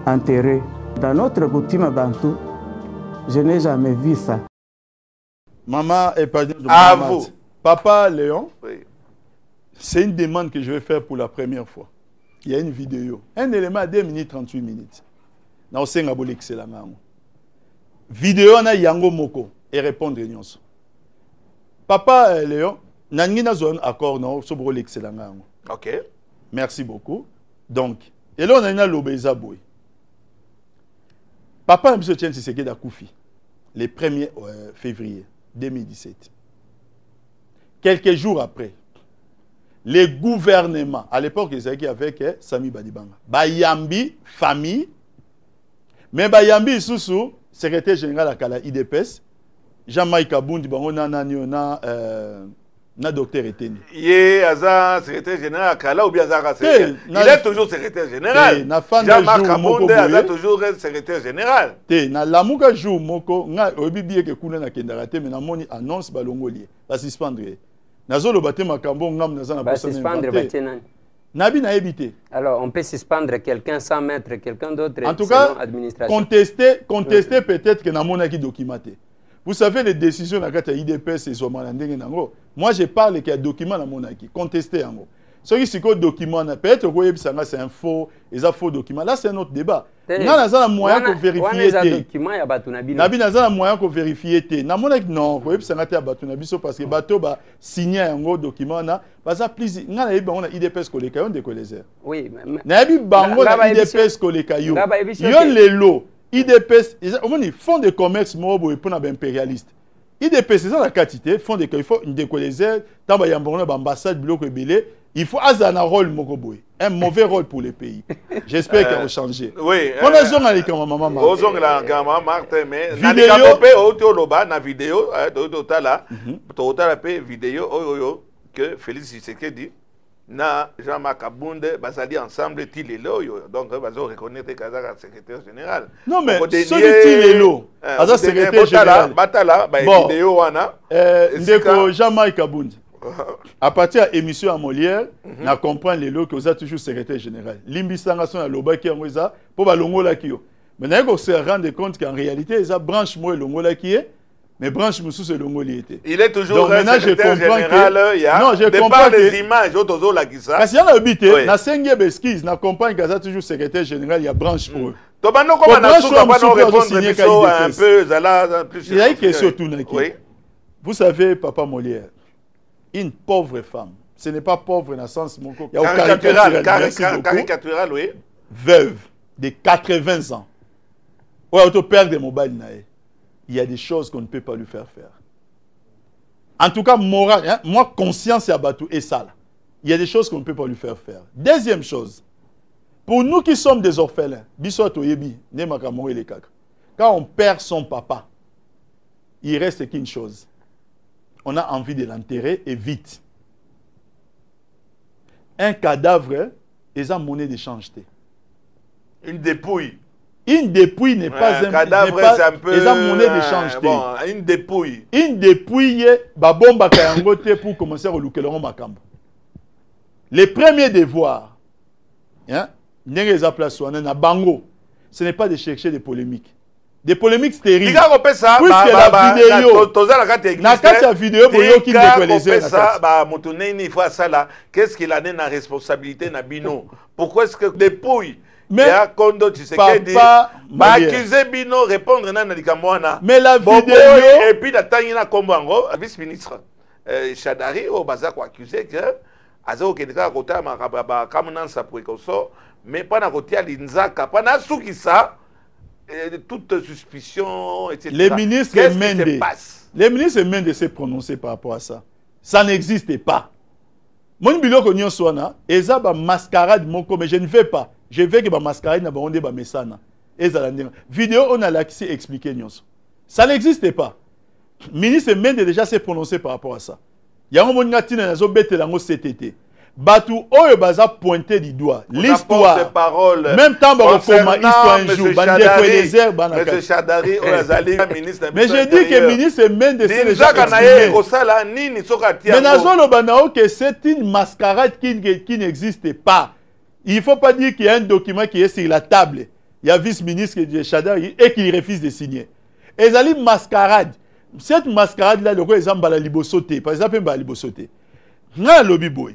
enterré. Dans notre coutume bantou, je n'ai jamais vu ça. Maman est pas de à vous. Papa Léon, Oui. c'est une demande que je vais faire pour la première fois. Il y a une vidéo. Un élément à 2 minutes 38 minutes. Dans le excellent. Vidéo na yango moko et répondre nyonso. Papa Léon, nangi na zone accord non sobre l'excellent. OK. Merci beaucoup. Donc, et là on a l'obéza boy. Papa M. Tien Tshisekedi a Koufi le 1er février 2017. Quelques jours après, le gouvernement, à l'époque, ils étaient avec Sami Badibanga. Bayambi, famille, mais Bayambi, sous secrétaire général à la IDPS, Jean-Mike Aboundi, na docteur Eteni. Il est secrétaire général à Kala ou bien secrétaire. Il est toujours secrétaire général. Jean-Marc Abonde est toujours secrétaire général. Na lamuka jour moko nga obibiye ke kuna na kendarate mais na moni annonce balongolier ba suspendre. Nazolo baté makambo ngam na zana posa suspendre baté nani. Nabi na éviter. Alors on peut suspendre quelqu'un sans mettre quelqu'un d'autre en tout cas contester peut-être que na monaki documenté. Vous savez les décisions na kata IDPS et Somalandenge nango. Moi je parle qu'il y a document na monaki contester yango. Ce qui est document peut-être que c'est un faux, et un faux document. Là, c'est un autre débat. Il y a un moyen de vérifier. Il y a un moyen de vérifier. Non, parce que bateau a signé un gros document. Parce que il y a IDPS collecteur de colézère. Oui, mais il y a IDPS collecteur. Il y a les lots. IDPS, ils font des commerces pour les impérialistes. IDPS, c'est la quantité. Font des il faut une décolézère. Tant qu'il y a une ambassade, il faut un rôle mokoboy, un mauvais rôle pour les pays. J'espère qu'il va changer. Oui. On a besoin de maman Marthe. On a besoin Marthe, mais vidéo na vidéo vidéo que Félix Tshisekedi na Jean-Marc Abonde basali ensemble tilelo donc bazo reconnaître Kazaka secrétaire général. Non mais celui tilelo Kazaka secrétaire général batala ba vidéo wana ndeko Jean-Marc Abonde. À partir de l'émission à Molière, on comprend les lots que vous êtes toujours secrétaire général. Limbisanga son à l'obaki en Oueza pour balongola kio. Maintenant, on se rend compte qu'en réalité, il y a branche moi longola qui est, mais branche moussou c'est longoli était. Il est toujours secrétaire général. Il y a non, je comprends des images autour la qui ça. Parce qu'il y a habité, na sengue besquise, na comprend qu'il y a toujours secrétaire général, il y a branche pour eux. Tobano comme on a souvent répondre un peu zala plus. Il y a une question tout naki. Vous savez, papa Molière. Une pauvre femme, ce n'est pas pauvre dans le sens caricatural, oui. Veuve de 80 ans. Ou auto père de mobile nae. Il y a des choses qu'on ne peut pas lui faire faire. En tout cas, moral, hein, moi, conscience et abattu et ça. Il y a des choses qu'on ne peut pas lui faire faire. Deuxième chose, pour nous qui sommes des orphelins, quand on perd son papa, il reste qu'une chose. On a envie de l'enterrer et vite. Un cadavre est en monnaie d'échange. Une dépouille. Une dépouille n'est pas un cadavre, c'est un peu monnaie d'échange. Bon, une dépouille. Une dépouille, babomba kayangote pour commencer à relouquer le makambo. Les premiers devoirs, hein, ce n'est pas de chercher des polémiques. Des polémiques stériles. Puisque la vidéo, qu'est-ce qu'il a dans la responsabilité na bino? Pourquoi est-ce que dépouille Mais ya Kondo Tshisekedi ba accuser bino répondre na likamwana. Mais la vidéo et puis la tangina Kombango vice-ministre Chadari au baza ko accuser que azo kendeka kota makaba kamunansa précaution mais pas na kotia linzaka pas na sukisa toute suspicion etc. Les ministres Mende s'est prononcé par rapport à ça. Ça n'existe pas. Mon biloko nyonswana eza ba mascarade moko mais je ne veux pas. Je veux que ba mascarade na ba onde ba mesana. Eza la vidéo on a l'accès expliquer nyonso. Ça n'existe pas. Ministre Mende déjà s'est prononcé par rapport à ça. Yango moninga tina nazo betela ngo CTT. Batu oyo baza pointé du doigt. L'histoire. Même temps ba koma histoire un jour bande ko les herbes bana. Monsieur Chadari Ozali ministre. Mais je dis que ministre Mende c'est déjà mais nazolo banao que c'est une mascarade qui n'existe pas. Il faut pas dire qu'il y a un document qui est sur la table. Il y a vice-ministre de Chadari et qu'il refuse de signer. Ezali mascarade. Cette mascarade là le ko exemple la libosoté par exemple ba libosoté. Na lobby boy.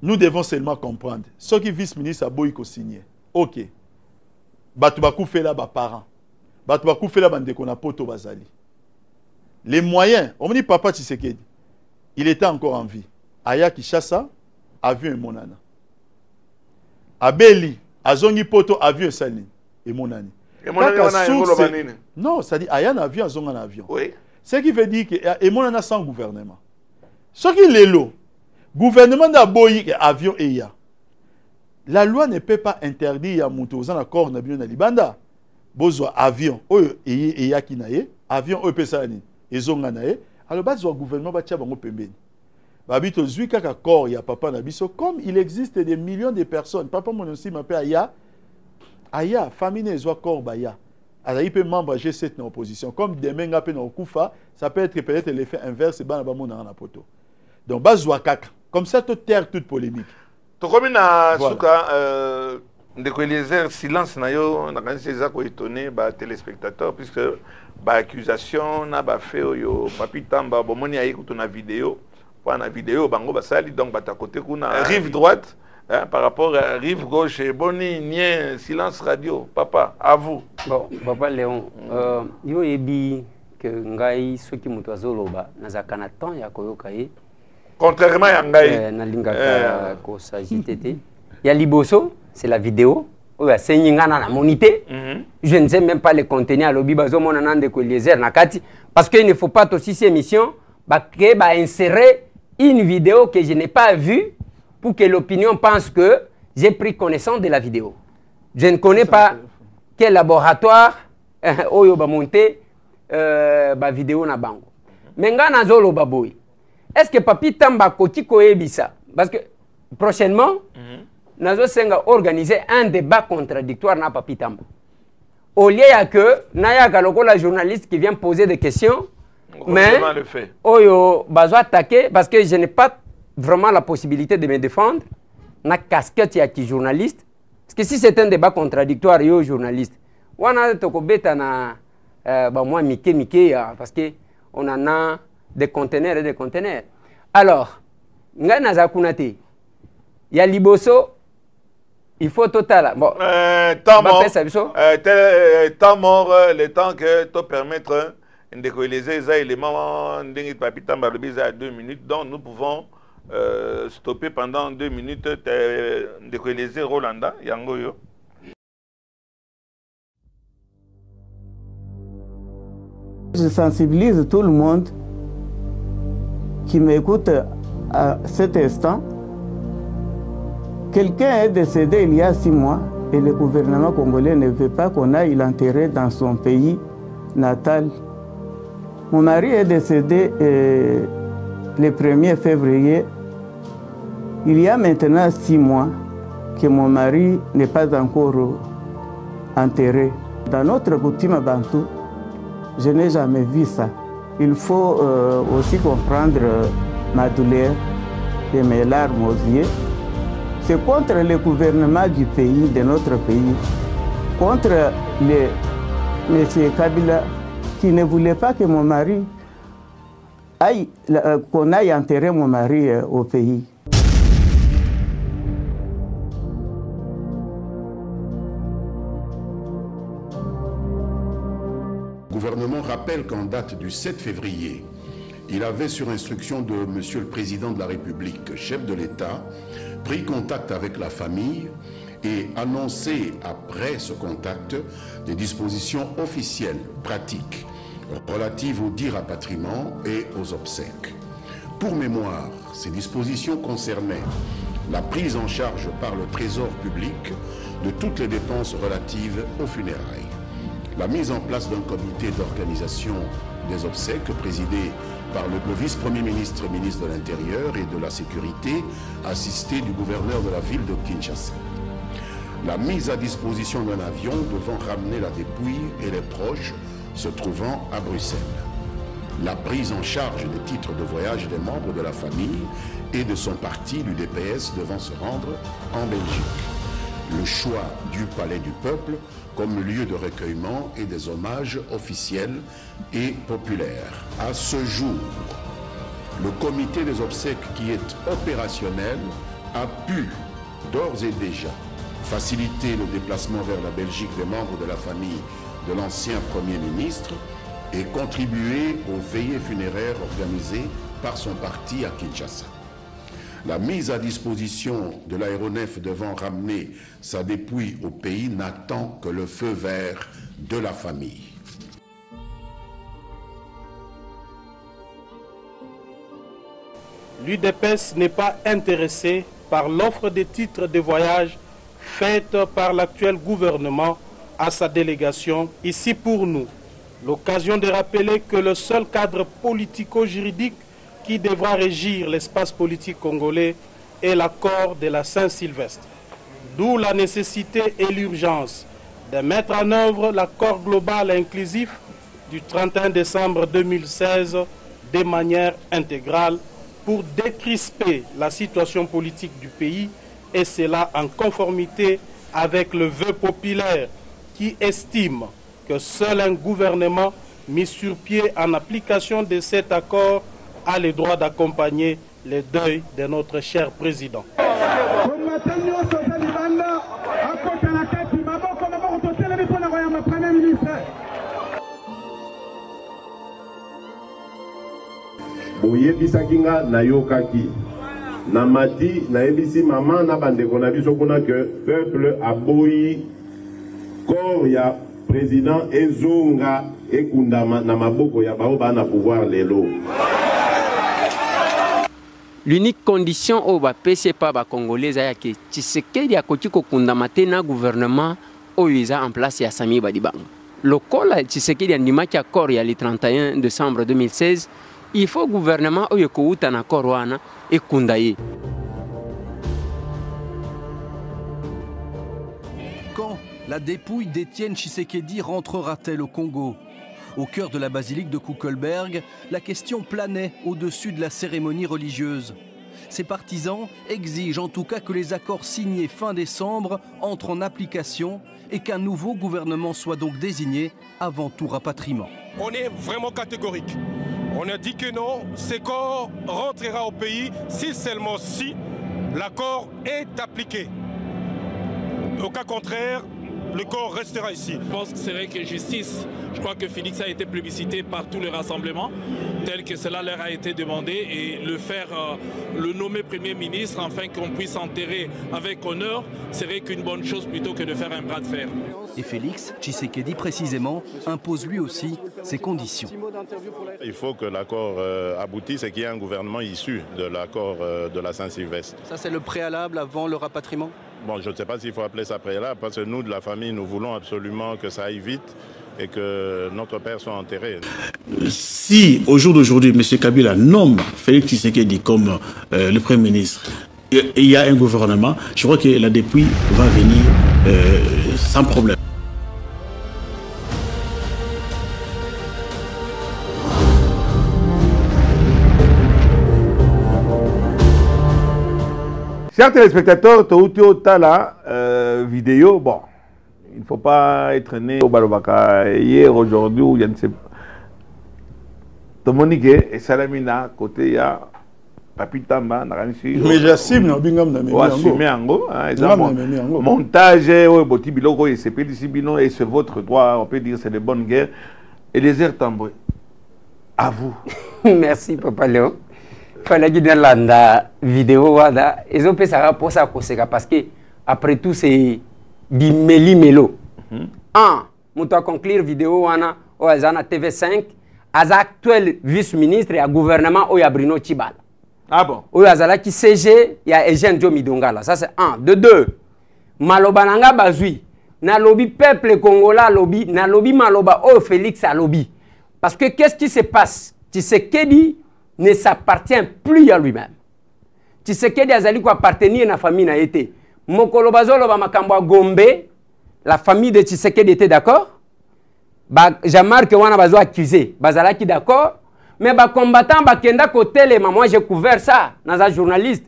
Nous devons seulement comprendre. Ce qui vice-ministre a beau signer. OK. Batubakou fait là bas parents. Batubakou fait là bande qu'on a poto bazali. Les moyens, on me dit papa Tshisekedi. Il était encore en vie. Aya Kishasa a vu un monana. Abeli azongi poto a vu un salin et monani. Non, ça dit Aya n'a vu un avion. Oui. Ce qui veut dire que et monana sans gouvernement. Ce qui est l'eau. Gouvernement d'Aboyi avion et ya. La loi ne peut pas interdire à Moutouzan accord na bino na libanda. Bozo avion oyo et ya kinaye, avion oyo pesani ezonga nae. Alors bazo gouvernement ba tia bango pembeni. Babito zui kaka accord ya papa na biso comme il existe des millions de personnes. Papa mon aussi m'appelle Aya famille ne zo accord ba ya. Alors il peut membre G7 dans opposition comme demain ngape na okufa, ça peut être peut-être l'effet inverse ba na mona na poto. Donc bazo kaka comme ça, toute terre, toute polémique. Tu comme na suka ndeko Eliezer silence na yo na kanisi eza ko étonner ba téléspectateurs puisque ba accusation na ba fait yo papi tamba bomoni ayi kutuna vidéo pour na vidéo bango basali donc bata côté kuna rive droite par rapport à rive gauche boni nien silence radio papa à vous. Bon papa Léon yo ebi que ngai soki mutu azoloba nazaka na temps ya koyoka ye. Contrairement à Ngaï. Il y a Liboso, c'est la vidéo. Je ne sais même pas les contenir à l'obi parce qu'il ne faut pas aussi ces émissions insérer une vidéo que je n'ai pas vue pour que l'opinion pense que j'ai pris connaissance de la vidéo. Je ne connais pas quel laboratoire va monter la vidéo na bango. Mais ngana zolo baboy. Est-ce que Papi Tamba Koti Koebisa? Parce que prochainement, nous allons organiser un débat contradictoire na Papi Tamba. Au lieu que Naya Galoko, la journaliste qui vient poser des questions, mais Oyo Bazo attaquer parce que je n'ai pas vraiment la possibilité de me défendre. Na casquette ya qui journaliste. Parce que si c'est un débat contradictoire, yo journaliste. Wana tokobeta na moi Mike parce que on en a des conteneurs et des conteneurs. Alors, nga nazakunate. Il y a Liboso, il faut total. Bon, temps mort, le temps que te permettre de réaliser les éléments de Papita Mbalobi à 2 minutes. Donc, nous pouvons stopper pendant 2 minutes de réaliser Rolanda, Yangoyo. Je sensibilise tout le monde qui m'écoute à cet instant. Quelqu'un est décédé il y a 6 mois et le gouvernement congolais ne veut pas qu'on aille l'enterrer dans son pays natal. Mon mari est décédé le 1er février. Il y a maintenant 6 mois que mon mari n'est pas encore enterré. Dans notre coutume bantou, je n'ai jamais vu ça. Il faut aussi comprendre ma douleur et mes larmes aux yeux. C'est contre le gouvernement du pays, de notre pays, contre M. Kabila qui ne voulait pas que mon mari aille, qu'on aille enterrer mon mari au pays. Le gouvernement rappelle qu'en date du 7 février, il avait, sur instruction de Monsieur le Président de la République, chef de l'État, pris contact avec la famille et annoncé après ce contact des dispositions officielles, pratiques, relatives au dit rapatriement et aux obsèques. Pour mémoire, ces dispositions concernaient la prise en charge par le Trésor public de toutes les dépenses relatives aux funérailles, la mise en place d'un comité d'organisation des obsèques présidé par le vice-premier ministre, ministre de l'Intérieur et de la Sécurité, assisté du gouverneur de la ville de Kinshasa. La mise à disposition d'un avion devant ramener la dépouille et les proches se trouvant à Bruxelles. La prise en charge des titres de voyage des membres de la famille et de son parti, l'UDPS, devant se rendre en Belgique. Le choix du Palais du Peuple comme lieu de recueillement et des hommages officiels et populaires. À ce jour, le comité des obsèques qui est opérationnel a pu, d'ores et déjà, faciliter le déplacement vers la Belgique des membres de la famille de l'ancien Premier ministre et contribuer aux veillées funéraires organisées par son parti à Kinshasa. La mise à disposition de l'aéronef devant ramener sa dépouille au pays n'attend que le feu vert de la famille. L'UDPS n'est pas intéressé par l'offre des titres de voyage faite par l'actuel gouvernement à sa délégation. Ici pour nous, l'occasion de rappeler que le seul cadre politico-juridique qui devra régir l'espace politique congolais est l'accord de la Saint-Sylvestre. D'où la nécessité et l'urgence de mettre en œuvre l'accord global et inclusif du 31 décembre 2016 de manière intégrale pour décrisper la situation politique du pays, et cela en conformité avec le vœu populaire qui estime que seul un gouvernement mis sur pied en application de cet accord a le droit d'accompagner le deuil de notre cher président. boyebisaki nga nayokaki namati nayebisi mama na bandeko na biso kuna que peuple aboyi corps ya président ezonga ekundama na maboko ya bao bana pouvoir lelo. L'unique condition au bapesi pa ba congolais ya ke Tshisekedi akoti kokundama te na gouvernement oyo eza en place ya Sami Badibanga. Lokola Tshisekedi andimaki accord ya le 31 décembre 2016, il faut gouvernement oyo kouta na accord wana ekunda ye. Quand la dépouille d'Étienne Tshisekedi rentrera-t-elle au Congo? Au cœur de la basilique de Kuckelberg, la question planait au-dessus de la cérémonie religieuse. Ses partisans exigent en tout cas que les accords signés fin décembre entrent en application et qu'un nouveau gouvernement soit donc désigné avant tout rapatriement. On est vraiment catégorique. On a dit que non, ce corps rentrera au pays seulement si l'accord est appliqué. Au cas contraire, le corps restera ici. Je pense que c'est vrai que justice. Je crois que Félix a été plébiscité par tous les rassemblements, tel que cela leur a été demandé, et le faire, le nommer Premier ministre, afin qu'on puisse enterrer avec honneur, serait qu'une bonne chose plutôt que de faire un bras de fer. Et Félix Tshisekedi, précisément, impose lui aussi ses conditions. Il faut que l'accord aboutisse et qu'il y ait un gouvernement issu de l'accord de la Saint-Sylvestre. Ça, c'est le préalable avant le rapatriement? Bon, je ne sais pas s'il faut appeler ça préalable, parce que nous, de la famille, nous voulons absolument que ça aille vite et que notre père soit enterré. Si, au jour d'aujourd'hui, M. Kabila nomme Félix Tshisekedi comme le Premier ministre, et il y a un gouvernement, je crois que la dépouille va venir sans problème. Chers téléspectateurs, Toutio Tala vidéo, bon, il ne faut pas être né au Balobaka hier, aujourd'hui, ou je ne sais pas. Tomonique et Salamina, côté, il y a Papi Tamba, mais j'assume, non, bingam na memi ango. Montage, boti biloko et c'est pédicibino et c'est votre droit, on peut dire c'est de bonne guerre. Eliezer Tambwe, à vous. Merci, Papa Léo. Il fallait que la vidéo, ils ont fait ça pour ça, parce que, après tout, c'est du meli-melo. Je vais conclure la vidéo, on a TV5, as actuel vice-ministre et à gouvernement, il y a Bruno Tchibala. Ah bon? Il y a qui CG, il y a Eugène Diomidongala. Ça, c'est un. De deux, Malobananga Bazui, na lobby peuple congolais, lobby, na lobby Maloba, oh Félix a lobby. Parce que qu'est-ce qui se passe? Tshisekedi ne s'appartient plus à lui-même. Tshisekedi azali ko appartenir à la famille na été. Mokolo bazolo ba makambo Gombe, la famille de Tshisekedi était d'accord. Jean-Marc wana bazo accusé, bazala qui d'accord, mais ba combattant ba kenda côté les moi j'ai couvert ça dans un journaliste.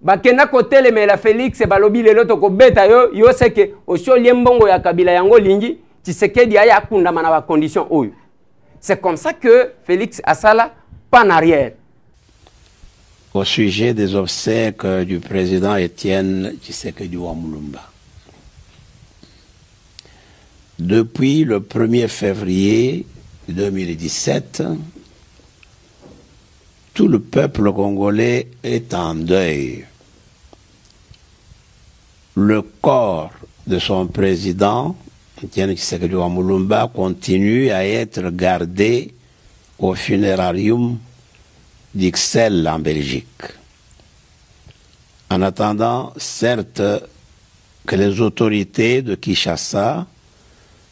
Ba kenda côté les mais la Félix ba lobi lelo to ko beta yo c'est que au sio liembongo ya kabila yango lingi Tshisekedi aya akunda mana ba condition oyo. C'est comme ça que Félix Assala pas en arrière. Au sujet des obsèques du président Étienne Tshisekedi Wamulumba. Depuis le 1er février 2017, tout le peuple congolais est en deuil. Le corps de son président, Étienne Tshisekedi Wamulumba, continue à être gardé au funérarium d'Ixelles en Belgique. En attendant, certes, que les autorités de Kinshasa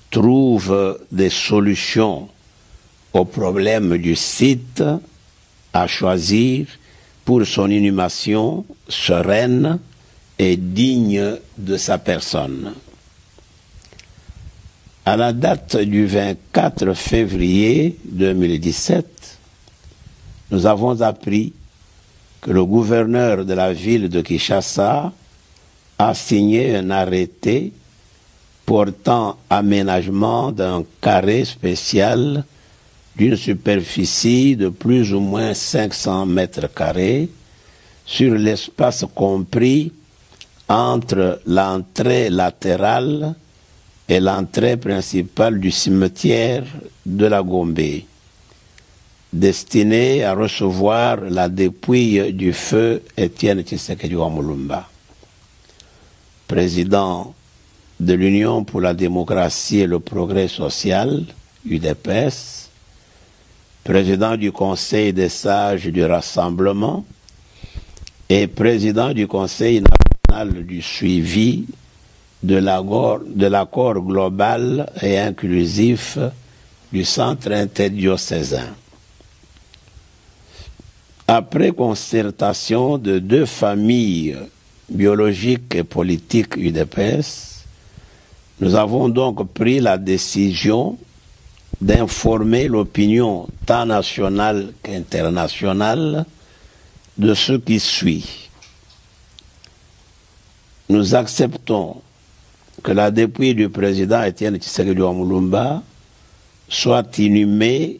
trouvent des solutions aux problèmes du site à choisir pour son inhumation sereine et digne de sa personne. À la date du 24 février 2017, nous avons appris que le gouverneur de la ville de Kinshasa a signé un arrêté portant aménagement d'un carré spécial d'une superficie de plus ou moins 500 mètres carrés sur l'espace compris entre l'entrée latérale et l'entrée principale du cimetière de la Gombe, destiné à recevoir la dépouille du feu Étienne Tshisekedi Wamulumba, président de l'Union pour la démocratie et le progrès social, UDPS, président du Conseil des sages du Rassemblement et président du Conseil national du suivi de l'accord global et inclusif du centre interdiocésain. Après concertation de deux familles biologiques et politiques UDPS, nous avons donc pris la décision d'informer l'opinion tant nationale qu'internationale de ce qui suit. Nous acceptons que la dépouille du président Étienne Tshisekedi Wamulumba soit inhumée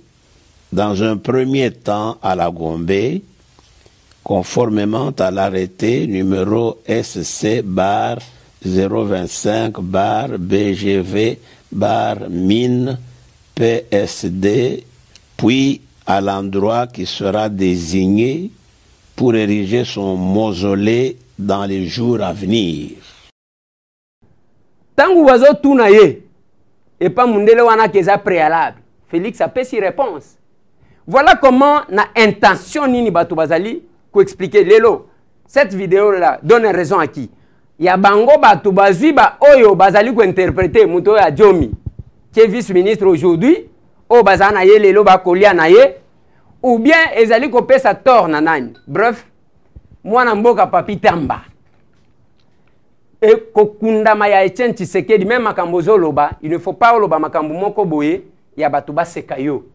dans un premier temps à la Gombe, conformément à l'arrêté numéro SC-025-BGV-MIN PSD, puis à l'endroit qui sera désigné pour ériger son mausolée dans les jours à venir. Tangu wazo tuna ye, et pas mundele wana keza préalable. Félix a fait si réponse. Voilà comment na intention nini batu bazali ko expliquer lelo. Cette vidéo là donne raison à qui? Ya bango batu bazui ba oyo bazali ko interpréter muto ya Diomi, qui est vice-ministre aujourd'hui, o bazana ye lelo ba kolia na ye, ou bien ezali ko pesa tort na nani. Bref, mwana mboka Papi Tamba. Et kokunda maya Etienne Tshisekedi même makambo zoloba, il ne faut pas oloba makambo moko boye ya batu ba sekayo.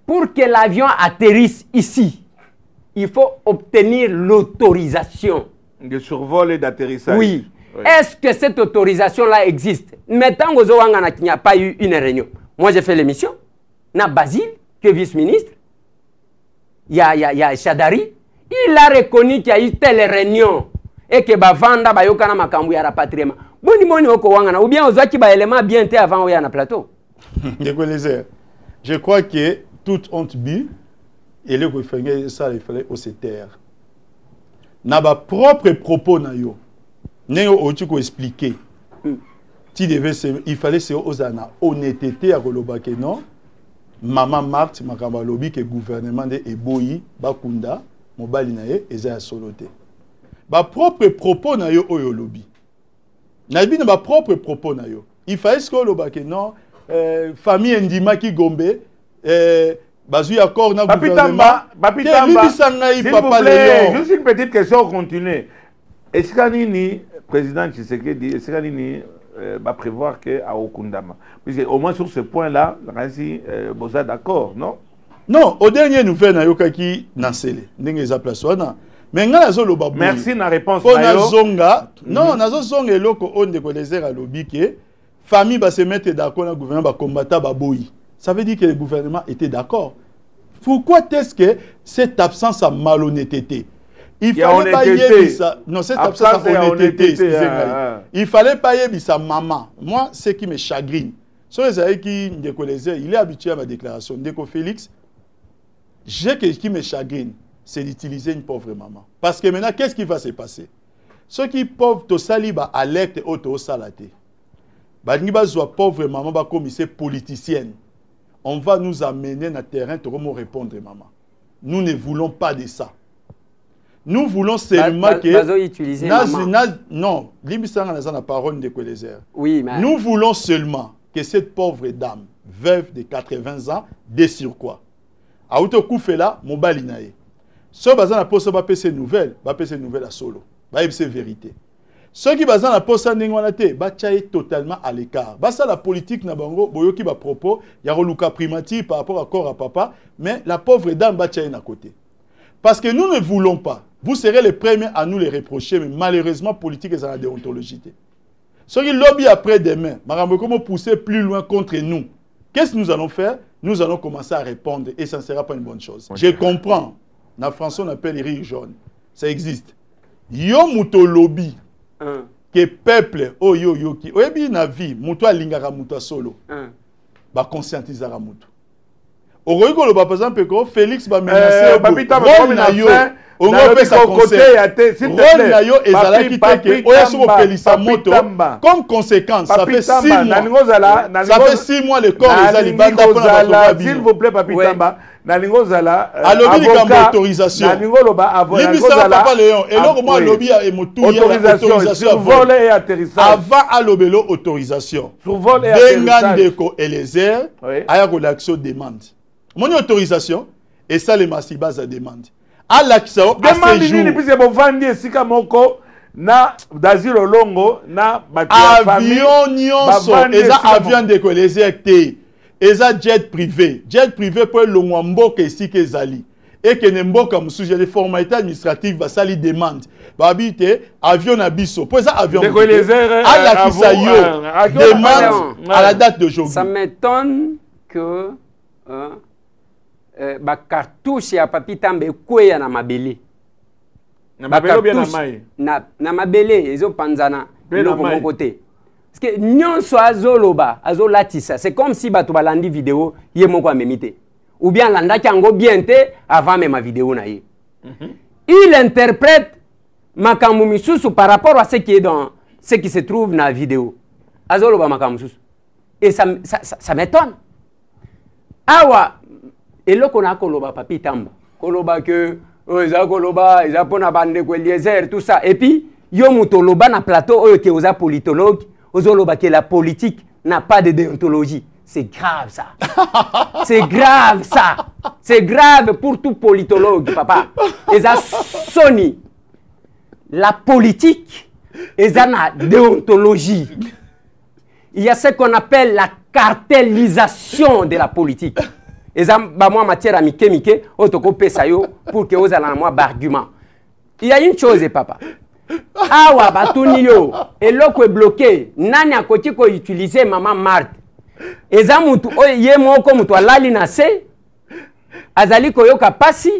Pour que l'avion atterrisse ici, il faut obtenir l'autorisation de survol et d'atterrissage. Oui. Est-ce que cette autorisation-là existe? Maintenant, il n'y a pas eu une réunion. Moi, j'ai fait l'émission. Na Basile, qui est vice-ministre. Il y a Chadari. Il a reconnu qu'il y a eu telle réunion. Et que Bavanda, Bayokana Makambu, il y a rapatriement. Ou bien, on a qui élément bien avant, il y a un plateau. Je crois que toute honte bu, et le gouvernement, ça, il fallait se taire. N'a pas propre propos, n'ayons expliquer. Il fallait se osana honnêteté à Golobake, non? Maman Marthe, Makamba Lobi, que le gouvernement de Eboyi, Bakunda, Mobali Naye, et Zaya Solote. Ba propre propos na yo oyo lobi. Nabi na ba propre propos na yo. Il fallait ce que Golobake, non? Famille Ndima qui gombe, Bazui accord na gouvernement. Papi Tamba, s'il vous plaît, juste une petite question continue. Est-ce que président Tshisekedi, est-ce que va prévoir qu'à Okundama, puisque au moins sur ce point-là, vous êtes d'accord, non? Non, au dernier nouvelle, na yokaki nansele, ndenge za place wana. Mais nga nazo loba. Merci na réponse na zonga. Non, nazo zonga eloko onde ko lezer alobi ke famille va se mettre d'accord na gouvernement va combattre baboyi. Ça veut dire que le gouvernement était d'accord. Pourquoi est-ce que cette absence a malhonnêteté? Il fallait pas y ça. Non, cette absence a honnêteté. Il fallait pas y ça maman. Moi, ce qui me chagrine, sur les amis qui il est habitué à ma déclaration. Déco Félix, ce qui me chagrine, c'est d'utiliser une pauvre maman. Parce que maintenant, qu'est-ce qui va se passer? Ceux qui pauvres, to saliba alerte auto salate. Badniba soit pauvre maman, ba commissaire politicienne. On va nous amener dans le terrain pour répondre, maman. Nous ne voulons pas de ça. Nous voulons seulement que... Non, la parole de Kouelezer. Oui, mais... Nous voulons seulement que cette pauvre dame, veuve de 80 ans, de surcroît. A outo koufela, mon balinaye. Ce bazan a posé ces nouvelles à solo. C'est vérité. Ceux qui bazan a posé n'engwanate, bachaye totalement à l'écart. Ça la politique na bango, boyoki ba propos, yaro luka primati par rapport à corps à papa, mais la pauvre dame bachaye na côté. Parce que nous ne voulons pas. Vous serez les premiers à nous les reprocher, mais malheureusement, politique est dans la déontologie. Ceux qui lobby après-demain, comment pousser plus loin contre nous? Qu'est-ce que nous allons faire? Nous allons commencer à répondre et ça ne sera pas une bonne chose. Je comprends. En français, on appelle les rires jaunes. Ça existe. Yo muto lobby. Que peuple, oh yo yo ki. Oyebi na vie, muto alingara muto solo. Ba conscientisera muto. Oroyiko lo ba par exemple que Félix va menacer rôle na yo. On va faire ça rôle na yo ezalaki teke oya soko pelisa moto. Comme conséquence, ça fait 6 mois. Ça fait 6 mois le corps ezali banda pour la s'il vous plaît Papi Tamba. Nalingo zala avocat autorisation. Nalingo loba avocat. Libisa papa Léon. Et là moi lobby et motuya autorisation vol et atterrissage. Avant à lobelo autorisation. Sur vol et atterrissage. Dengandeko Eliezer aya ko l'action demande. Mon autorisation et ça les massibas à demande. À l'action demande nini puisque bon vandi esika moko na d'asile longo na avion nyonso eza avion de Eliezer te. Eza jet privé pour le mboka esika ezali. Et que nemboka musuja les formalités administratives va sali demande. Ba habite avion na biso. Pour ça avion de Eliezer à l'action demande à la date d'aujourd'hui. Ça m'étonne que ba cartouche ya Papi Tamba ekweya na mabele. Na mabele bien na mai. Na mabele ezo panzana na mon côté. Parce que nyonso azoloba, azolatisa, c'est comme si bato balandi vidéo ye moko amemite. Ou bien landaki yango bien te avant même ma vidéo na ye. Il interprète makambo misusu par rapport à ce qui est dans ce qui se trouve dans la vidéo. Azoloba makambo misusu. Et ça m'étonne. Awa eloko na koloba Papi Tamba. Koloba que eza koloba, eza pona bande ko Eliezer tout ça. Et puis yo muto loba na plateau oyo ke oza politologue, ozoloba que la politique n'a pas de déontologie. C'est grave ça. C'est grave ça. C'est grave pour tout politologue, papa. Eza soni. La politique eza na déontologie. Il y a ce qu'on appelle la cartélisation de la politique. Et ça, moi, matière à mike, otoko pesayo pour que vous ayez un argument. Il y a une chose, papa. Awa batuni yo, et l'autre est bloqué. Nani a côté ko utiliser maman Marthe. Et ça, mutu ye moko mutu alali na se, azali koyoka pasi,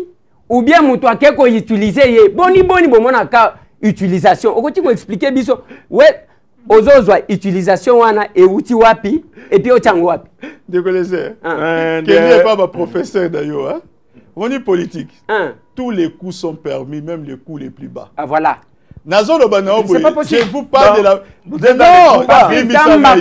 ou bien mutu ake ko utiliser ye. Boni bomona ka utilisation. Okoti ko expliquer biso. Ouais, ozozwa utilisation wana euti wapi et puis ochango wapi décollé qui n'est pas ma professeur d'ailleurs, on est politique. Tous les coups sont permis, même les coups les plus bas. Ah voilà. C'est pas possible. Je vous parle de la... Non, Papitamba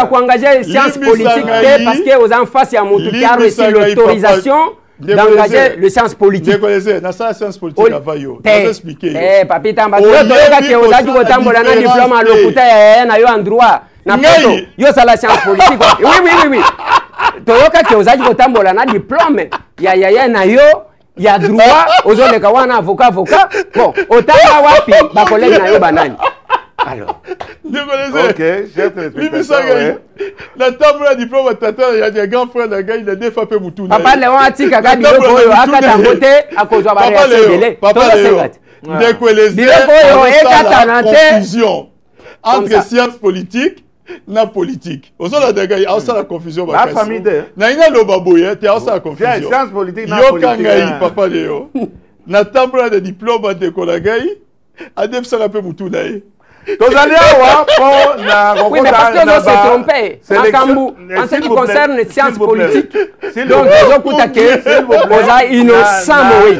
qu'on engager sciences politiques parce que aux en face il y a mon qui a reçu l'autorisation d'engager les sciences politiques. Décollé, dans la science politique à Vayo. Je vais expliquer. Papitamba, tu as dit que aux adultes ont un diplôme à l'hôpital na yo en droit. Na photo, yo ça la science politique. Oui. Toyoka que aux adultes ont un diplôme. Ya na yo. Il y a droit aux autres kawana avocat. Bon, autant la wapi, ba collègue na yo banani. Alors. Ok, chef téléspectateur. La table de diplôme tata, il y a des grands frères de gars, il a défapé Moutouna. Papa Léon atika ka biloko oyo akata ngote akozwa ba réaction. Papa Léon. La confusion entre sciences politiques na politique. Aux autres de gars, il y a la confusion. La famille de. Na ina lo baboye, tu as la confusion. Sciences politiques na politique. Yo kangai Papa Léon. Na table de diplôme de kolagai, adep ça la pe Moutouna. Tozali awa pour la rencontre. Oui, mais parce que l'on s'est trompé. En ce qui concerne les sciences politiques, donc les autres coutaqués, on a innocent, oui.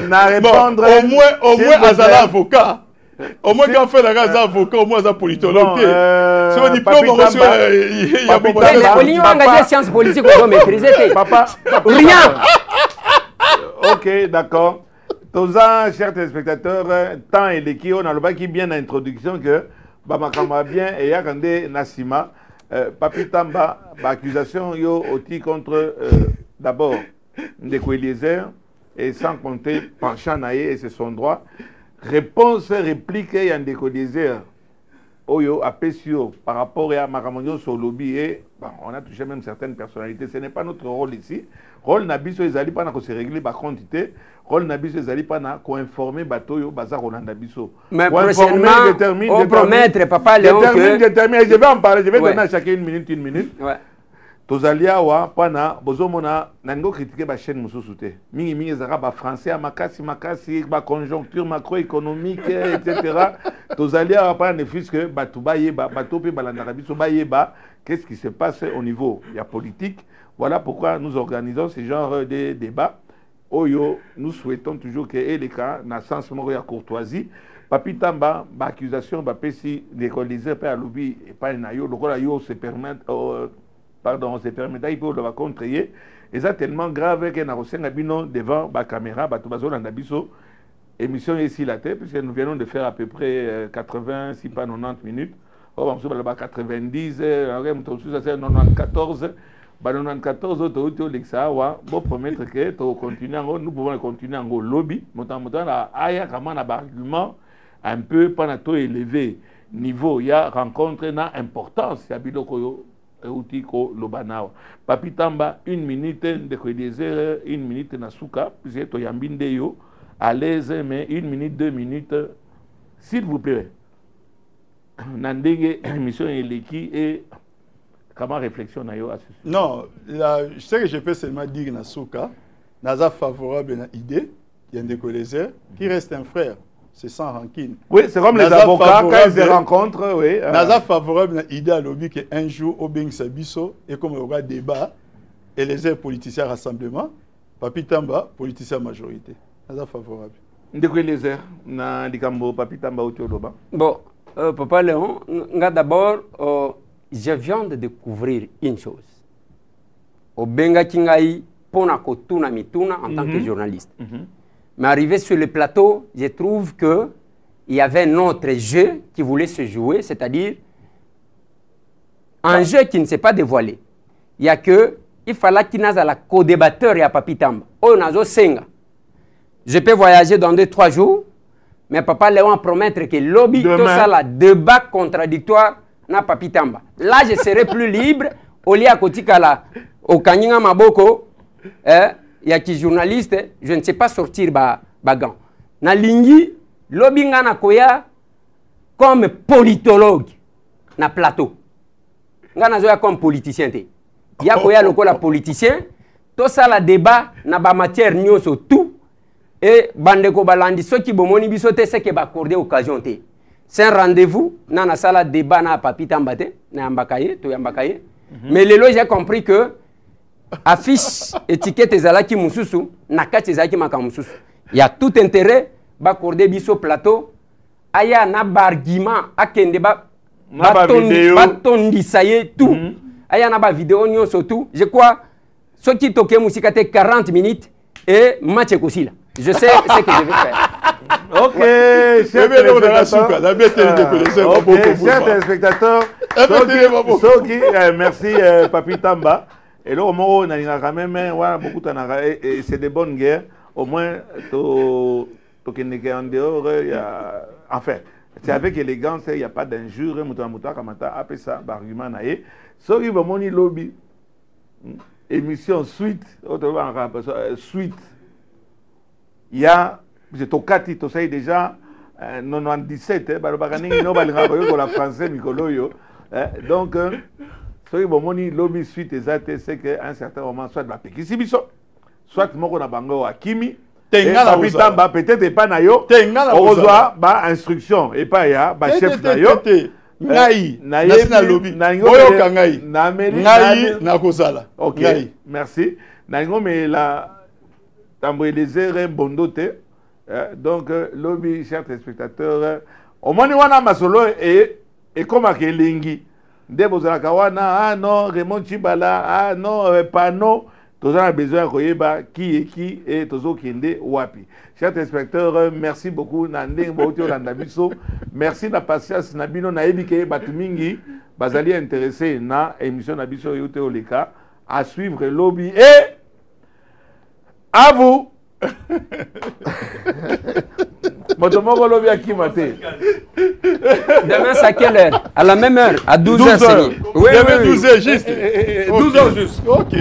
Au moins, Azala avocat. Au moins, quand on fait la grâce avocat, au moins, Azala politologue. C'est un diplôme, monsieur. Il y a beaucoup de choses. Mais au lieu d'engager les sciences politiques, on doit maîtriser. Papa. Rien. Ok, d'accord. Toza, chers téléspectateurs, tant et l'équipe, on a le bac qui bien d'introduction que. Bamakamba bien et Yakande Nassima, Papitamba, accusation yo oti contre d'abord Ndeko Eliezer et sans compter penchant naïe et c'est son droit. Réponse réplique Ndeko Eliezer Oyo Apesio par rapport à Makamonyo sur lobby et bon, on a touché même certaines personnalités. Ce n'est pas notre rôle ici. Rôle Nabiso Ezali pas na se régler par quantité. Rôle Nabiso Ezali pas na ko informer Batoyo Bazar Rolanda Biso. Mais prochainement, on promettre Papa Léon que... Je vais en parler, je vais donner à chacun une minute. Ouais. Tozalia wa pana bozomona nango critiquer ba chaîne mususute. Mingi ezara ba français à makasi ba conjoncture macroéconomique etc. Tozalia wa pana ne fils que batuba yeba batope balandaka biso ba yeba qu'est-ce qui se passe au niveau il y a politique. Voilà pourquoi nous organisons ce genre de débat. Oyo, nous souhaitons toujours que les cas na sens moko ya courtoisie. Papitamba, ba accusation ba pesi l'écoliser pas à lobby et pas na yo lokola yo se permettre pardon, se permettre il peut le contrer. Et ça tellement grave que na rosenga bino devant ba caméra ba tobazo na biso émission ici la tête puisque nous venons de faire à peu près 80 si pas 90 minutes. Oh on se ba 90 on tout ça c'est 94 ba 94 auto l'exawa bon promettre que to continuer nous pouvons continuer en lobby montant la aya comment na argument un peu pendant tout élevé niveau il y a rencontre na importance ya biloko yo Outiko Lobanao. Papitamba, 1 minute de Eliezer, 1 minute Nasuka, puisque to yambinde yo, à l'aise, mais 1 minute, 2 minutes, s'il vous plaît. Nandenge, mission Eleki et comment réflexion na yo à ce sujet? Non, je sais que je peux seulement dire Nasuka, Naza favorable à l'idée, il y a un Eliezer, qui reste un frère. C'est sans rancune. Oui, c'est comme les avocats quand ils se rencontrent. Oui. Naza favorable à l'idée à l'objet qu'un jour, au Beng Sabiso, et comme il y aura débat, et les politiciens rassemblement, Papitamba, politicien majorité. Naza favorable. Ndeko Eliezer, na dikambo Papitamba ou Théoloba. Bon, Papa Léon, d'abord, je viens de découvrir une chose. Au Benga Kingaï, Pona Kotuna Mituna en tant que journaliste. Mais arrivé sur le plateau, je trouve qu'il y avait un autre jeu qui voulait se jouer, c'est-à-dire un jeu qui ne s'est pas dévoilé. Il y a que, il fallait qu'il y ait la co-débatteur et à Papitamba. Oh, nazo senga. Je peux voyager dans 2-3 jours, mais Papa Léon promettre que lobby, tout ça, la débat contradictoire, na Papitamba. Là, je serai plus libre, au lieu à Kotikala, au Kanyinga Maboko, il y a qui journaliste, je ne sais pas sortir bagan. Na lingi, lobinga na koya comme politologue na plateau. Nga na zoya comme politicien te. Ya koya lokola politicien, to ça la débat na ba matière nyonso tout et bande ko balandi ceux qui bomoni biso te c'est que ba accorder occasion te. c'est un rendez-vous na na sala débat na papi tambate na yambakaye to yambakaye mais lelo j'ai compris que affiche étiquette ezalaki mususu na kati ezalaki maka mususu il y a tout intérêt ba accorder biso plateau aya na argument akende ba batondisa ye tout aya na ba vidéo nyonso tout je crois ce qui toke musika te 40 minutes et match ekosila je sais ce que je vais faire. Ok, chers téléspectateurs, merci Papi Tamba. Et là, au moment où on a quand même beaucoup de c'est de bonnes guerres. Au moins, en dehors, enfin, c'est avec élégance, il n'y a pas d'injure. Après ça, argument naïe. Ce qui va mon lobby, émission suite, suite. Il y a, c'est au 4, tu sais déjà, 97, la français, donc, ce qui est lobby suite, c'est qu'à un certain moment, soit de la péquissibiso, soit mon bango à Kimi, peut-être pas nayo, on reçoit instruction, et pas ya, chef nayo. Ngai, na lobby, boyoka ngai, na kozala. Ok, merci. Nango mais la tambouéliser bondote. Donc lobby, chers téléspectateurs, au moins on a masolo et comme à Kelingi, des bozalakawana, ah non, Raymond Chibala, ah non, Pano, tous on a besoin de koyeba qui est qui et tozo kende wapi. Chers téléspectateurs, merci beaucoup nandeng bauti olandabiso. Merci na patience nabino na ebike batumingi bazali intéressé na émission nabiso yote oleka à suivre lobby et à vous. Demain, c'est à quelle heure? À la même heure, à 12h. Oui, 12h juste. 12h juste. Ok.